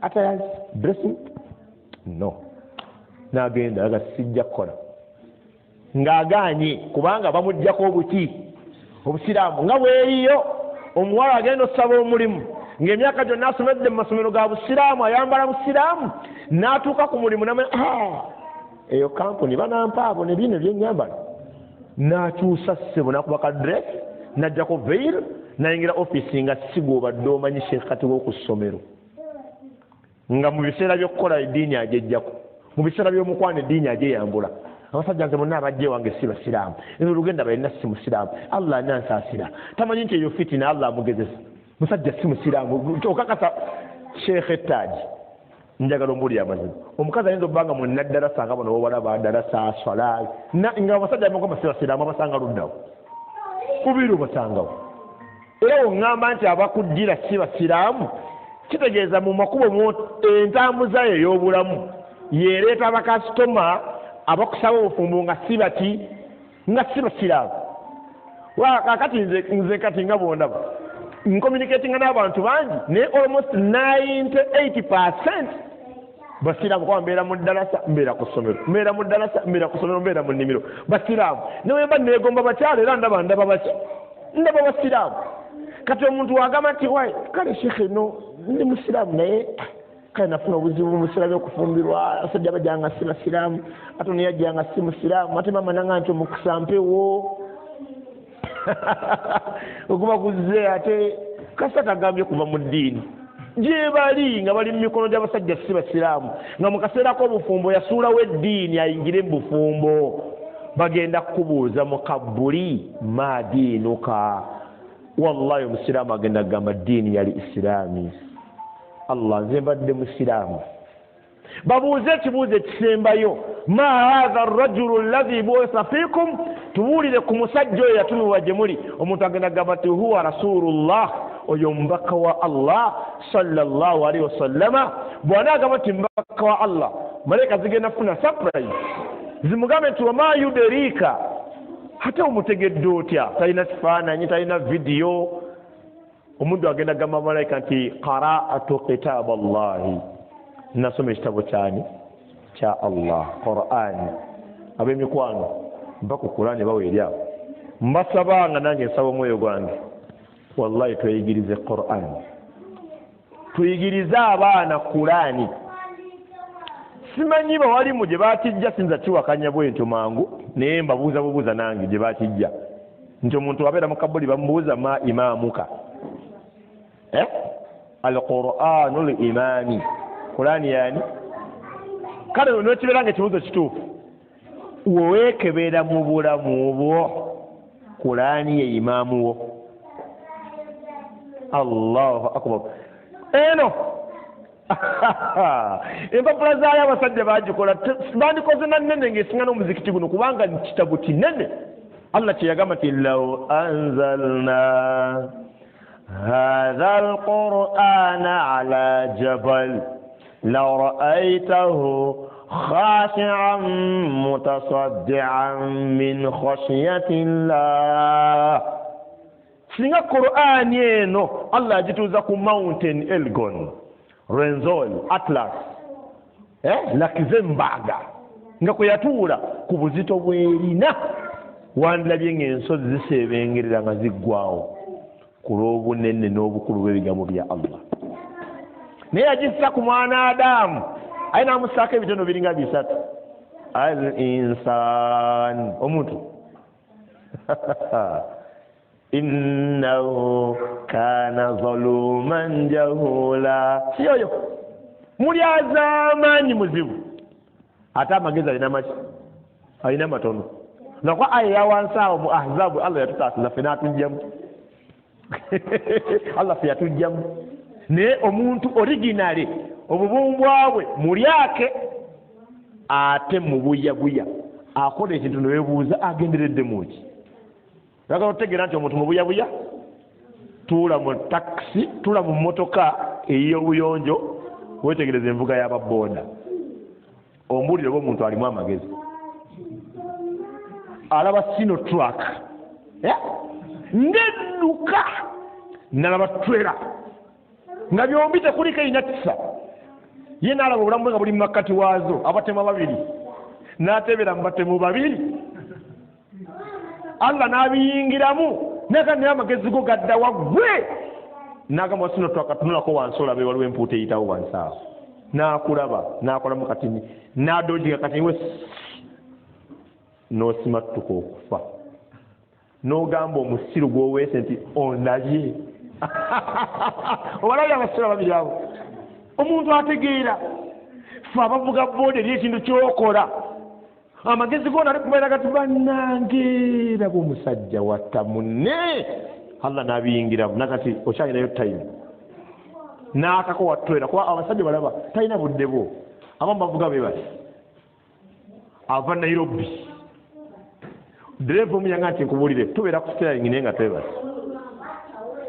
atayaze dressing no n'agenda aga sijja kukola ng'agaanye kubanga bamuggyako obuki obusiraamu nga bweriyo omuwala agenda osaba omulimu ng'emyaka gyonna asomedde mu masomero ga busiraamu ayambala busiraamu n'atuuka ku mulimu namanya eyo kampuni banampa abo ne bino byennyambala n'akyusa ssebo n'akuba ka dress n'ajjako veil n'ayingira ofisi nga sigwobadde omanyi sheikh kati w'oku ssomero nga mu biseera by'okukola eddiini agyejjako mu biseera by'omukwana eddiini agyeyambula abasajja nze bonna abajja ewange si basiraamu eno olugenda balina si musiraamu allah anansaasira tamanyi nti eyo fitina allah amugezesa musajja si musiraamu okakasa sheikh ettaji njagala ombuulira amazima omukazi ayinza okuba nga munnaddarasa nga bano bobalaba darasa swala nga abasajja bamagamba si basiraamu abasanga luddawo kubiru basangawo era oŋŋamba nti abakuddira si basiraamu kitegeeza mu makubo entambuza yo ey'obulamu yeereeta abakasitoma abakusaba obufumbo nga si bati nga si basiraamu kakati nze kati nga bondaba ncommunicatinga n'abantu bangi naye almost 98% basiraamu kwa mbeera mu ddalasa mbeera ku ssomero mbeera mu ddalasa mbeera ku ssomero mbeera mu nnimiro basiraamu newemba neegomba bakyala era ndaba basiraamu kati omuntu wagamba nti wayi kale shekhe no ndi musiraamu naye kale nafuna obuzibu musiraamu okufumbirwa asajja bajjanga si basiraamu ate niyajjanga si musiraamu ate mama nanga nti omukisa mpewo okuba kuzze ate kasita tagambye kuva mu ddiini gye bali nga bali mu mikono gy'abasajja si basiraamu nga mu kaseera k'obufumbo yasuulawo eddiini ayingire mu bufumbo bagenda kukubuuza mu kabbuli ma diinuka wallahi omusiraamu agenda kugamba ddiini yali isiraami allah nze mbadde musiraamu babuuze ekibuuzo ekisembayo ma hatha arrajulu alladhi bu'itha fiikum tubuulire ku musajja oyo yatumibwa gye muli omuntu agenda kugamba nti huwa rasulullah oyo mbaka wa allah sallallahu alaihi wasallama bw'anaagamba nti mbaka wa allah malaika zigenda kufuna surprise zimugambe nti wama yuderika ate omutegedde otya talina kifaananyi talina vidiyo omuntu agenda kugamba malaika nti qara'atu kitaba allahi nasoma ekitabo kyani kya allah qur'ani ab'emikwano mba ku qur'ani baweeryawo mbasabanga nange nsaba omwoyo gwange wallahi tweyigirize qur'ani tuyigirize abaana qur'ani simanyi bawalimu gye bakijja sinza kiwakanya bwentyo mangu naye mbabuuza bubuuza nange gye bakijja nti omuntu abeera mu kabuli bamubuuza ma imamuka alqur'anu limami qur'ani yani kale nokibeera nga ekibuuzo kituufu weweekebera mu bulamu bwo qur'ani ye imaamu wo allahu akbar eno empapula zaayo abasajja bagikola bandikoze nanene ng'esinga n'omuzikiti guno kubanga kitabu kinene allah kyeyagamba nti law anzalna hadha alqur'ana ala jabal law ra'aytahu khashi'an mutasaddi'an min khashyati llah singa qur'ani eno allah agituuza ku mountain elgon renzol atlas lakizembaga nga kwe yatuula ku buzito bwerina wandilabye ng'ensozi ziseebengerera nga ziggwawo ku lw'obunene n'obukulu bw'ebigambo bya allah naye yagissa ku mwana adamu aye n'amusaako ebitono biringa bisatu al insan omuntu innahu kana zaluman jahula siyoyo muli azamaanyi muzibu ate amagezi alina matono nakwa aya yawansi awo mu ahzabu allah yatutaasiza ffe n'atujjamu allah ffe yatujjamu naye omuntu originale obubumbwa bwe mulyake ate mubuyabuya akola ekintu newebuuza agenderedde muki yagala otegeera nti omuntu mubuyabuya tuula mu takisi tuula mu mmotoka ey'obuyonjo wetegereza envuga y'ababooda ombuulire oba omuntu alimu amagezi alaba sino truck ndennuka nalaba twera nga byombi tekuliko erina kisa ye naalaba obulamu bwe nga buli mu makkati waazo abatemu babiri n'atebera mu batemu babiri allah n'abiyingiramu nakati naye amagezi go gadda waggwe n'agamba sino twakatunulako wansi olabe waliwo empuuta eyitawo wansi awo n'akulaba n'akolamu katini n'adoojiga katini we n'osimattuka okufa n'ogamba omusiru gw'oweese nti onabye obalabye abasiru ababiri abo omuntu ategeera fe abavuga booda eri ekintu kyokola amagezi gona ali kubeera gati bannange raba omusajja watta munne allah n'abiyingiramu nakati okyalinayo time n'akako wattwera kuba abasajja balaba talina budde bwo abamu bavuga be bati ava nairobi dereva omuyanga nti nkubuulire tubeera ku steering naye nga twebase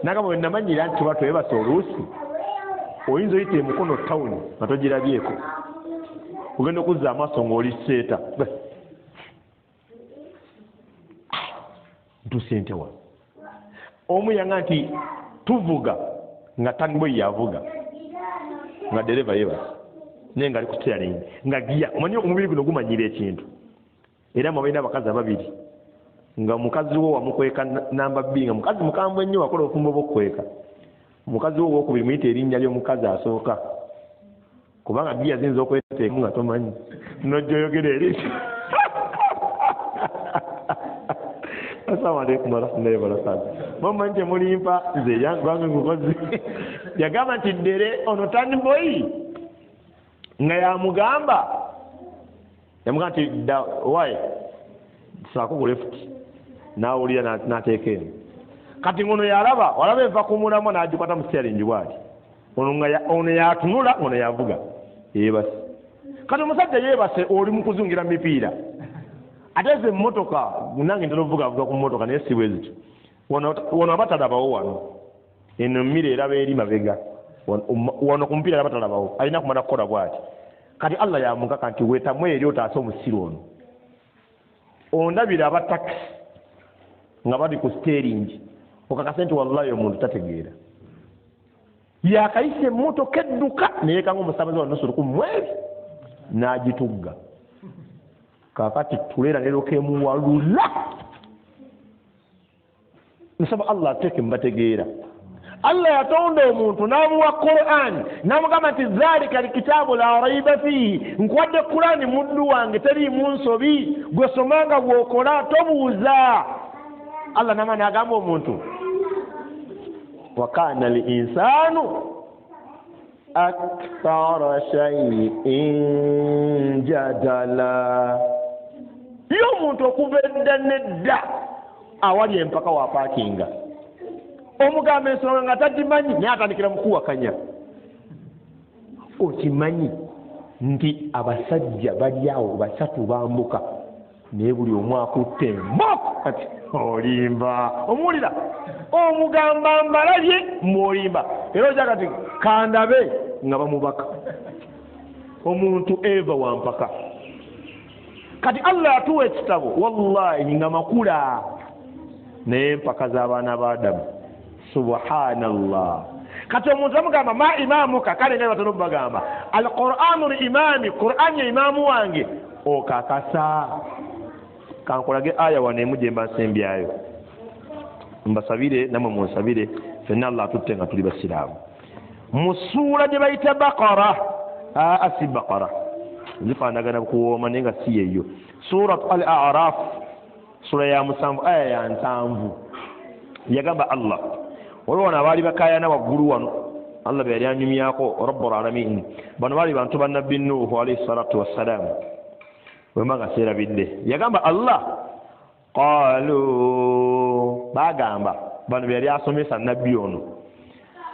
nagamba wenamanyira nti tuba twebase oluusi oyinza oyita emukono tawuni nga togirabyeko ogenda okuzza amaaso ng'oli seeta ntusentewa omuyanga nti tuvuga nga tanibwe yavuga nga dereva yebase nenga ali ku steering nga gia omanyi omubiri guno gumanyira ekintu era mwabaina abakazi ababiri nga mukazi wo wamukweka namba 2 nga mukazi mukambwe nnyo wakola obufumbo bw'okukweka mukazi wo wokubiri muyita erinnya ly'omukazi asooka kubanga gia ziyinza okweteeka nga tomanyi nojjoyogera eri Assalamu alaikum warahmatullahi wabarakatuh. Mama nje mulimpa nze yangu ngukozi. Yagamba nti ddere ono tani boy. Nga yamugamba. Yamugamba nti why? Sako ku left. Nawulira nateekera. Kati ngono yalaba, walaba eva kumulamu n'agikwata mu steering bwati. Ono yatunula, ono yavuga. Yebase. Kati omusajja yebase oli mu kuzungira mipiira. Ateze mmotoka nange ntovuga ku mmotoka naye si bwe ziti wano abatalabawo wano eno mmere eraba eri mabega wano ku mupiira abatalabawo alina kumala kukola bwati kati Allah yamugaka nti weetamu eri otaasa omusiro ono ondabira abatakisi nga bali ku steering okakase nti wallahi omuntu tategeera yakayise emmotoka edduka neyekanga omusaabaze wanosolo ku mwezi n'agitugga kakati tulera lero kemuwalula nsaba Allah ateke mbategeera Allah yatonda omuntu n'amuwa Qur'an n'amugamba nti zalika alkitabu la raiba fihi nkwadde Qur'an muddu wange teriimu nsobi gwe somanga bw'okola tobuuza Allah n'amana agamba omuntu wa kana al-insanu akthara shay'in jadala yo omuntu okuva edda nedda awali empaka wa parkinga omugamba ensonga nga tagimanyi naye atandikira mukuwakanya okimanyi nti abasajja bali awo basatu bambuka naye buli omu akutte emboko kati olimba omuwulira omugamba mbalabye mwolimba era ojja kati kandabe nga bamubaka omuntu eva wampaka kati Allah atuwa ekitabo wallahi nga makula naye mpaka z'abaana ba Adamu subhanallah kati omuntu amugamba ma imamuka kale naye batono bagamba alqur'anu liimami qur'an ya imamu wange okakasa kankolage aya wane muje mbasembyayo mbasabire namwe munsabire fenna Allah atutte nga tuli basiraamu mu sura gye bayita Baqara asi Baqara zifaanagana kuwooma naye nga si yeyo surat al-A'raf sura ya 7 aya ya 7 yagamba Allah waliwo abaali bakayana waggulu wano Allah be yali anyumyako rabbul alamin bano baali bantu ba nabbi Nuhu alayhi salatu wassalam wemanga serabidde yagamba Allah qalu bagamba bano be yali asomesa nabbi ono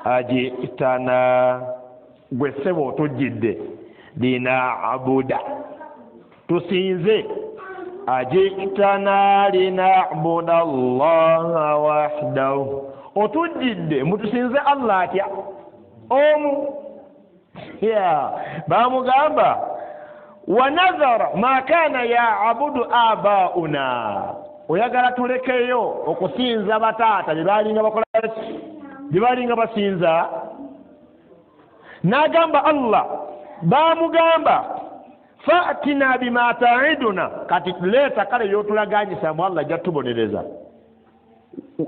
ajitana gwesebo tujidde dina abuda tusinze ajitana lina'budu Allah wahdahu otujidde mutusinze Allah atya omu ya bamugamba wa nadhara ma kana ya'budu abauna oyagala tulekeyo okusinza bataata byebalinga bakola byebalinga basinza nagamba Allah bamugamba fa'tina bima ta'iduna kati tuleta kale yotulaganyisa mu Allah jatubonereza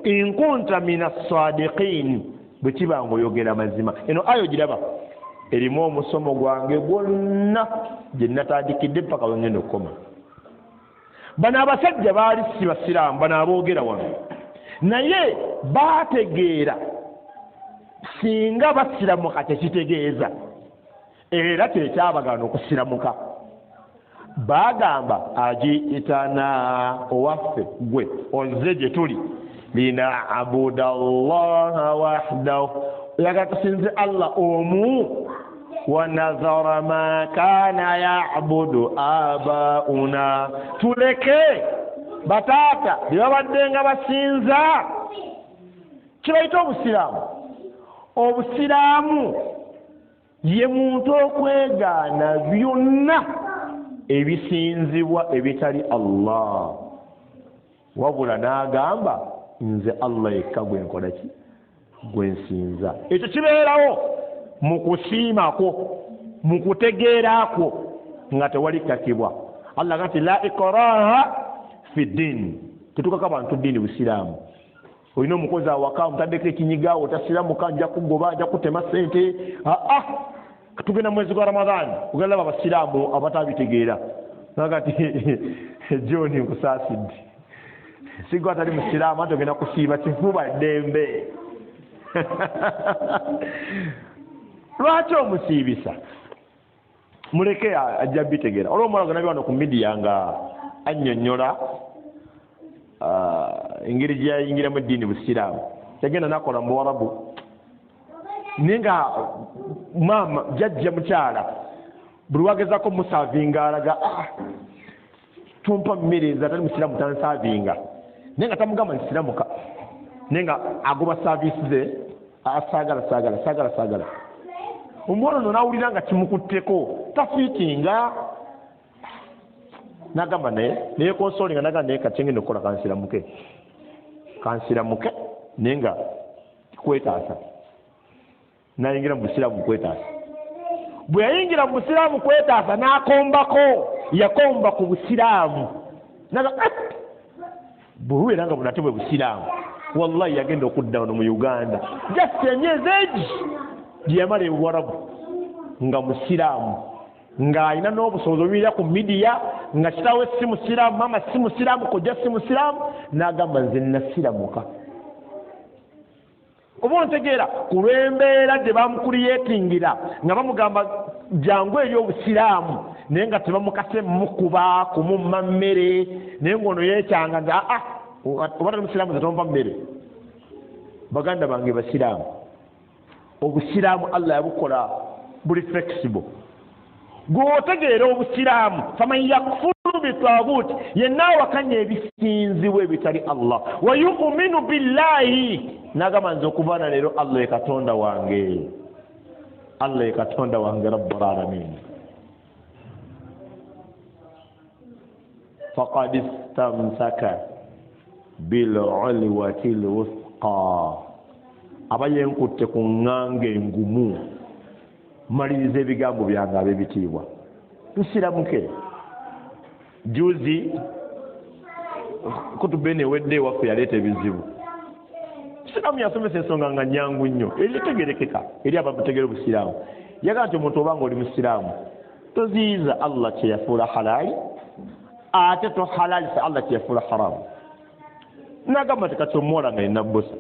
in kunta minas sadiqin bwekiba ngoyogera mazima eno ayo giraba erimu omusomo gwange gwonna gye natandikidde paka wengenda okukoma bano abasajja baali si basiraamu bano aboogera wano naye bategeera singa basiramuka tekitegeeza era kyekyabagana okusiramuka bagamba ajitana owaffe gwe onze gye tuli lina'budu Allaha wahdahu yaga tusinze Allah omu wa nadhara ma kana ya'budu abauna tuleke batata byabadde nga basinza kibaita obusiraamu ye muntu okwegaana byonna ebisinzibwa ebitali Allah wabula n'agamba nze Allah yekka gwenkola ki gwensinza ekyo kibeerawo mukusiimako mukutegeerako nga tewali kakibwa. Allah gati la ikraha fi ddin, tetukaka bantu ddiini busiraamu. Olina omukozi awaka omutaddeko ekinyiga otasiramuka ajja kugoba ajja kutema ssente. Tugenda mwezi gwa Ramadhan ogenda laba abasiraamu abatabitegeera nagati John nkusaasidde sigwa atali musiraamu ate ogenda kusiiba kifuba ddembe. Lwaki omusiibisa? Muleke ajja bitegeera. Olwo omwana gwe wano ku midiya nga annyonnyola engeri gye yayingiramu eddiini busiraamu. Yagenda nakola mu Buwarabu naye nga maama jjajja mukyala buli wagezako musaavinga alaga tumpa mmere atali musiraamu tansaavinga, naye nga tamugamba nsiramuka, naye nga agoba saaviisi ze saagala. Omuwala ono n'awulira nga kimukutteko tafiitinga n'agamba naye konsolinga n'agamba naye kati ngenda okukola kansiramuke naye nga kwetaasa. N'ayingira mu busiraamu kwetaasa. Bwe yayingira mu busiraamu kwetaasa n'akombako, yakomba ku busiraamu naga buluwera nga bunate bwe busiraamu. Wallahi yagenda okudda wano mu Uganda just emyezi egi gye yamala e Buwarabu nga musiraamu, ng'alina n'obusobozi obubirira ku midiya, nga kitaawe si musiraamu, maama si musiraamu, kojja si musiraamu, n'agamba nze nasiramuka. Oba ontegeera ku lw'embeera gye bamukuriyetingira nga bamugamba jangu eri obusiraamu naye nga tebamukase mukuba kumumma mmere, naye ng'ono yeekyanga nti oba tali musiraamu ze tompa mmere. Baganda bange basiraamu, obusiraamu Allah yabukola buli flexible. Gw'otegeera obusiraamu faman yakfuru bitaaguuti, yenna awakanya ebisinzibwa ebitali Allah, wa yu'minu billahi, n'agamba nze okuvaana leero Allah ye Katonda wange, Allah ye Katonda wange rabbul alamin. Faqad istamsaka bil ulwati lwusqa, aba yenkutte ku ŋŋanga engumu. Maliriza ebigambo byange ab'ebitiibwa, tusiramuke. Juzi kutubene wedde waffe yaleeta ebizibu. Siraamu yasomesa ensonga nga nyangu nnyo eritegerekeka eri abamutegera obusiraamu. Yagamba nti omuntu obanga oli musiraamu toziyiza Allah kye yafuula halaali ate tohalaalisa Allah kye yafuula haramu. N'agamba nti kati omuwala nga yenna bbosa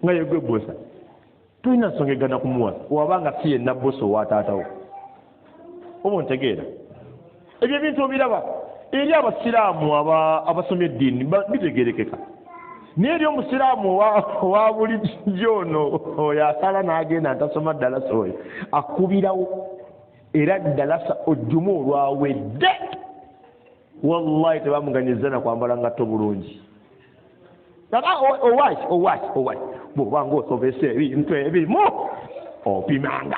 nga yegwe bbosa tulina nsonga egana kumuwasa wabanga si yenna bbosa owa taatawo. Oba ontegeera ebyo ebintu obiraba eri abasiraamu abasomye eddiini bitegerekeka, naye eri omusiraamu owa bulijjo ono oyo asala n'agenda ntasoma ddalasa oyo akubirawo era ddalasa ojjuma olwawedde. Wallahi tebamuganyiza na kwambala ngatto bulungi. Owaayi bw'obanga osobese ebintu ebimu opimanga.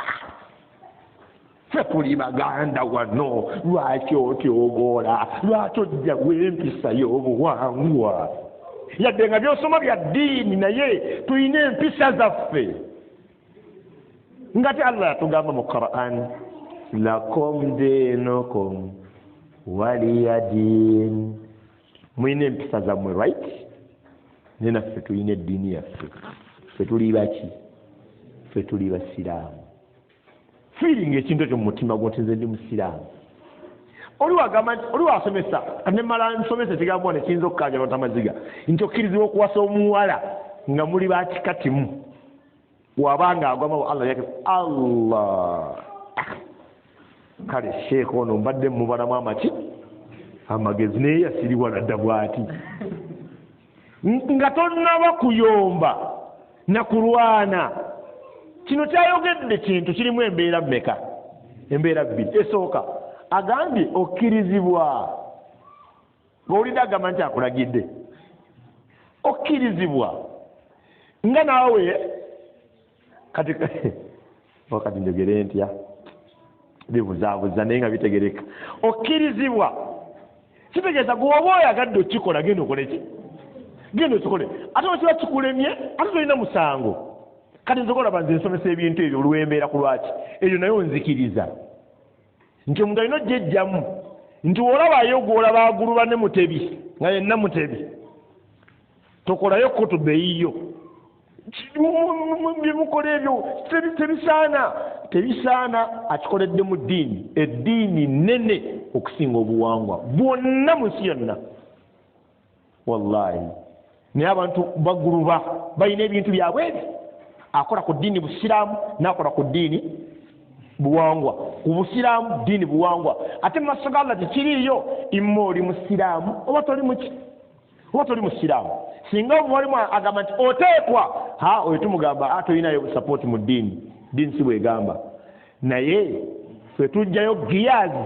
Ffe tuli Baganda wano, lwaki otyogoola, lwaki ojjawo empisa y'obuwangwa? Yadde nga by'osoma bya ddiini naye tulina empisa zaffe. Ngati Allah yatugamba mu Qur'an, lakum diinukum waliya diin. Mulina empisa zammwe right? Naye naffe tulina eddiini yaffe. Ffe tuli baki? Ffe tuli basiraamu. Feeling ekintu ekyo mu mutima gwo nti nze ndi musiraamu. Oli wasomesa ne mala nsomesa ekigambo ne kiyinza okukanja n'otamaziga nti okkirizibwa okuwasa omuwala nga muli bakikatimu wabanga agwamawo Allah yake Allah. Kale Sheikh ono mbadde mubalamu amagezi naye yasiribwa nadda bw'ati nga tonnaba kuyomba na kulwana. Kino kyayogedde kintu kirimu embeera mmeka? Embeera bbiri. Esooka agambye okkirizibwa, ng'olidde agamba nti akulagidde okkirizibwa nga naawe kati njogere ntya bibuzaabuza naye nga bitegereka. Okkirizibwa kitegeeza gwoba oyagadde okikola genda okole ki? Genda okikole. Ate bwe kiba kikulemye ate tolina musango. kati nzokola banze nsomesa ebintu ebyo olwembeera ku lwaki ebyo nayo nzikiriza nti omuntu alina ojjejjamu nti olabayo gwolaba aguluba ne mutebi nga yenna mutebi tokolayo kutuba eyiyo byemukola ebyo tebisaana akikoledde mu ddiini eddiini nene okusinga obuwangwa bwonna mu nsi yonna wallahi naye abantu baguluba balina ebintu byabwe ebyo akola ku ddiini busiraamu n'akola ku ddiini buwangwa ku busiraamu ddiini buwangwa ate mu maaso ga Allah tekiriyo imma oli musiraamu oba toli muki oba toli musiraamu singa omuwalimu agamba nti oteekwa oyo tumugamba tolinayo support mu ddiini ddiini si bwegamba naye ffe tujjayo giyazi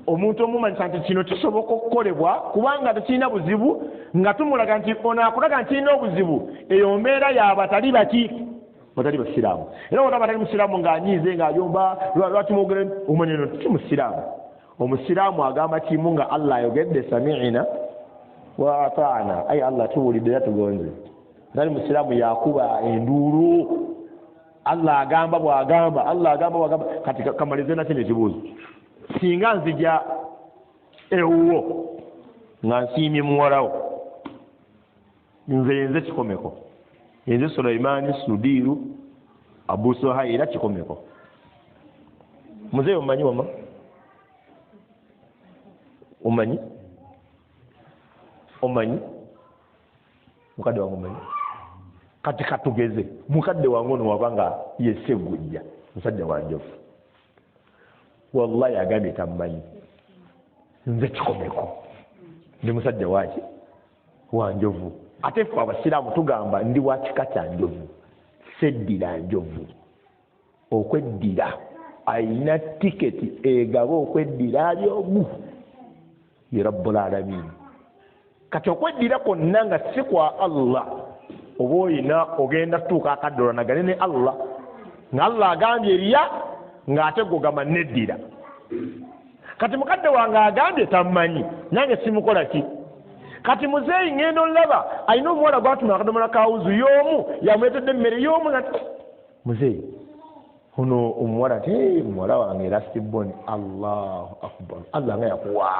omuntu omumanyisa nti kino kisoboka okukolebwa kubanga tekirina buzibu nga tumulaga nti ono akulaga nti kirina obuzibu eyo mbeera yabatali baki batali basiraamu era olaba batali musiraamu ng'anyiize ng'ayomba lwaki mwogere omanye no ti musiraamu omusiraamu agamba kimu nga Allah ayogedde sami'ina wa ata'na ay Allah tuwulidde era tugonze nali musiraamu yakuba enduulu Allah agamba bw'agamba Allah agamba bw'agamba kati kamalize na kino ekibuuzo singa nzija ewuwo nga nsiimye muwalawo nze kikomeko nze Sulaiman Sudiiru Abu Suhaila kikomeko muzeeyi omanyi wama omanyi mukadde wange omanyi kati katugeze mukadde wange ono wabanga yesegujja musajja wa njofu wallahi agambye tammanyi nze kikomeko ndi musajja waki wa njovu ate ffe abasiraamu tugamba ndi wa kika kya njovu seddira njovu okweddira ayina tiketi egaba okweddira alyomu ye rabbul alamin kati okweddira kwonna nga si kwa Allah oba oyina ogenda tuuka akaddolanagane ne Allah nga Allah agambye erya ng'ate gogamba neddira kati mukadde wange agambye tammanyi nange simukola ki kati muzeeyi ngendo nlaba alina omuwala gwatuma akadomola kawuzu y'omu yamwetedde emmere y'omu nga muzeeyi ono omuwala ti muwala wange era siboni Allahu akbar Allah nga yakuwa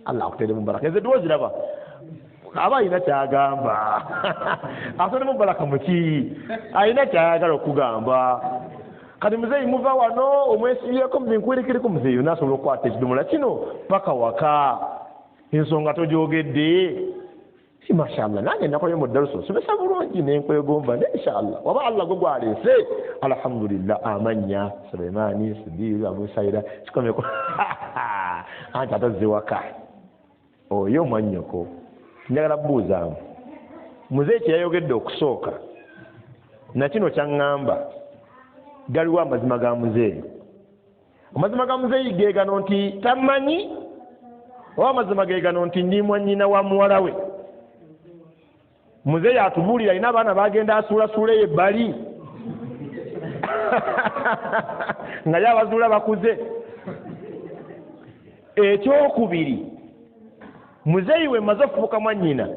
Allah akutere mu baraka nze tuwoziraba aba alina kyagamba atere mu baraka muki alina kyayagala okugamba kati muzeeyi muva wano omwesibyeko muzinkwirikiriko muzeeyi nasobola okukwata ekidomola kino paka waka ensonga togyogedde mashallah nange nakoyo mu daruso somesa bulungi nenkwegomba ne inshallah waba Allah gwe gwaleese alhamdulillah amanya Sulaiman Sudiiru Abu Suhaila kikomeko anta atazze waka oyo mwannyoko njagala buuzaamu muzeeyi kyeyayogedde okusooka nakino kyaŋŋamba galiwo amazima ga muzeeyi amazima ga muzeeyi ge gano nti tamanyi oba amazima ge gano nti ndi mwannyina wa muwala we muzeeyi atubuulira alina abaana bagenda asuulasuula eyo ebbali nga yabazuula bakuze ekyokubiri muzeeyi we maze okufuuka mwannyina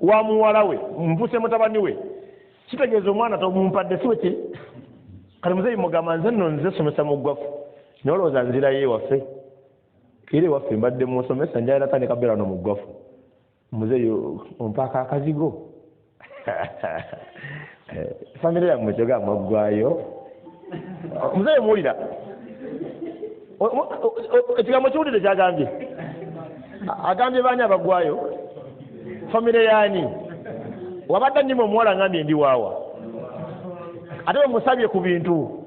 wa muwala we mpuuse mutabani we kitegeeza omwana tomumpadde siwe kiri kati muzeeyi mugamba nze nno nze somesa mu ggwafu nolowooza nzirayo ewaffe era ewaffe mbadde musomesa njagala tandika beera no mu ggwafu muzeeyi ompaaka akazigo famire yammwe kyoga mwaggwayo muzeeyi muwulira ekigambo kiwulire kyagambye agambye baani abaggwayo famire yaani wabadde nnima omuwala ngambye ndi waawa ate bamusabye ku bintu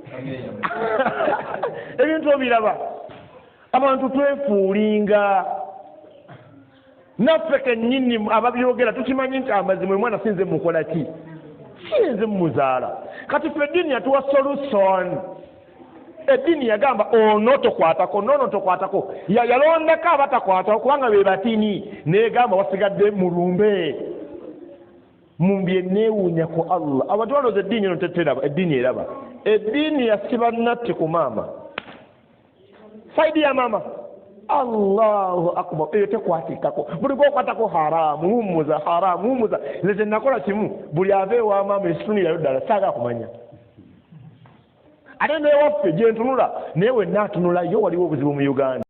ebintu obiraba abantu twefuulinga naffe kennyini ababyogera tukimanyi nti amazima omwana sinze mukola ki sinze mumuzaala kati ffe eddiini yatuwa solution eddiini yagamba ono tokwatako nono tokwatako yalondako abatakwatako kubanga be batini negamba wasigadde mulumbe mumbye neewuunya ku Allah abantu balooza eddiini eno teteraba eddiini eraba eddiini yasiba natti ku maama saidi ya maama Allahu akbar eyo tekwatikako buli gwokwatako haramu wumuza haramu wumuza nze kyenakola kimu buli ava ewamaama esituni yayo ddala saaga kumanya ate newaffe gyentunula naye wenna atunulayo waliwo obuzibu mu Uganda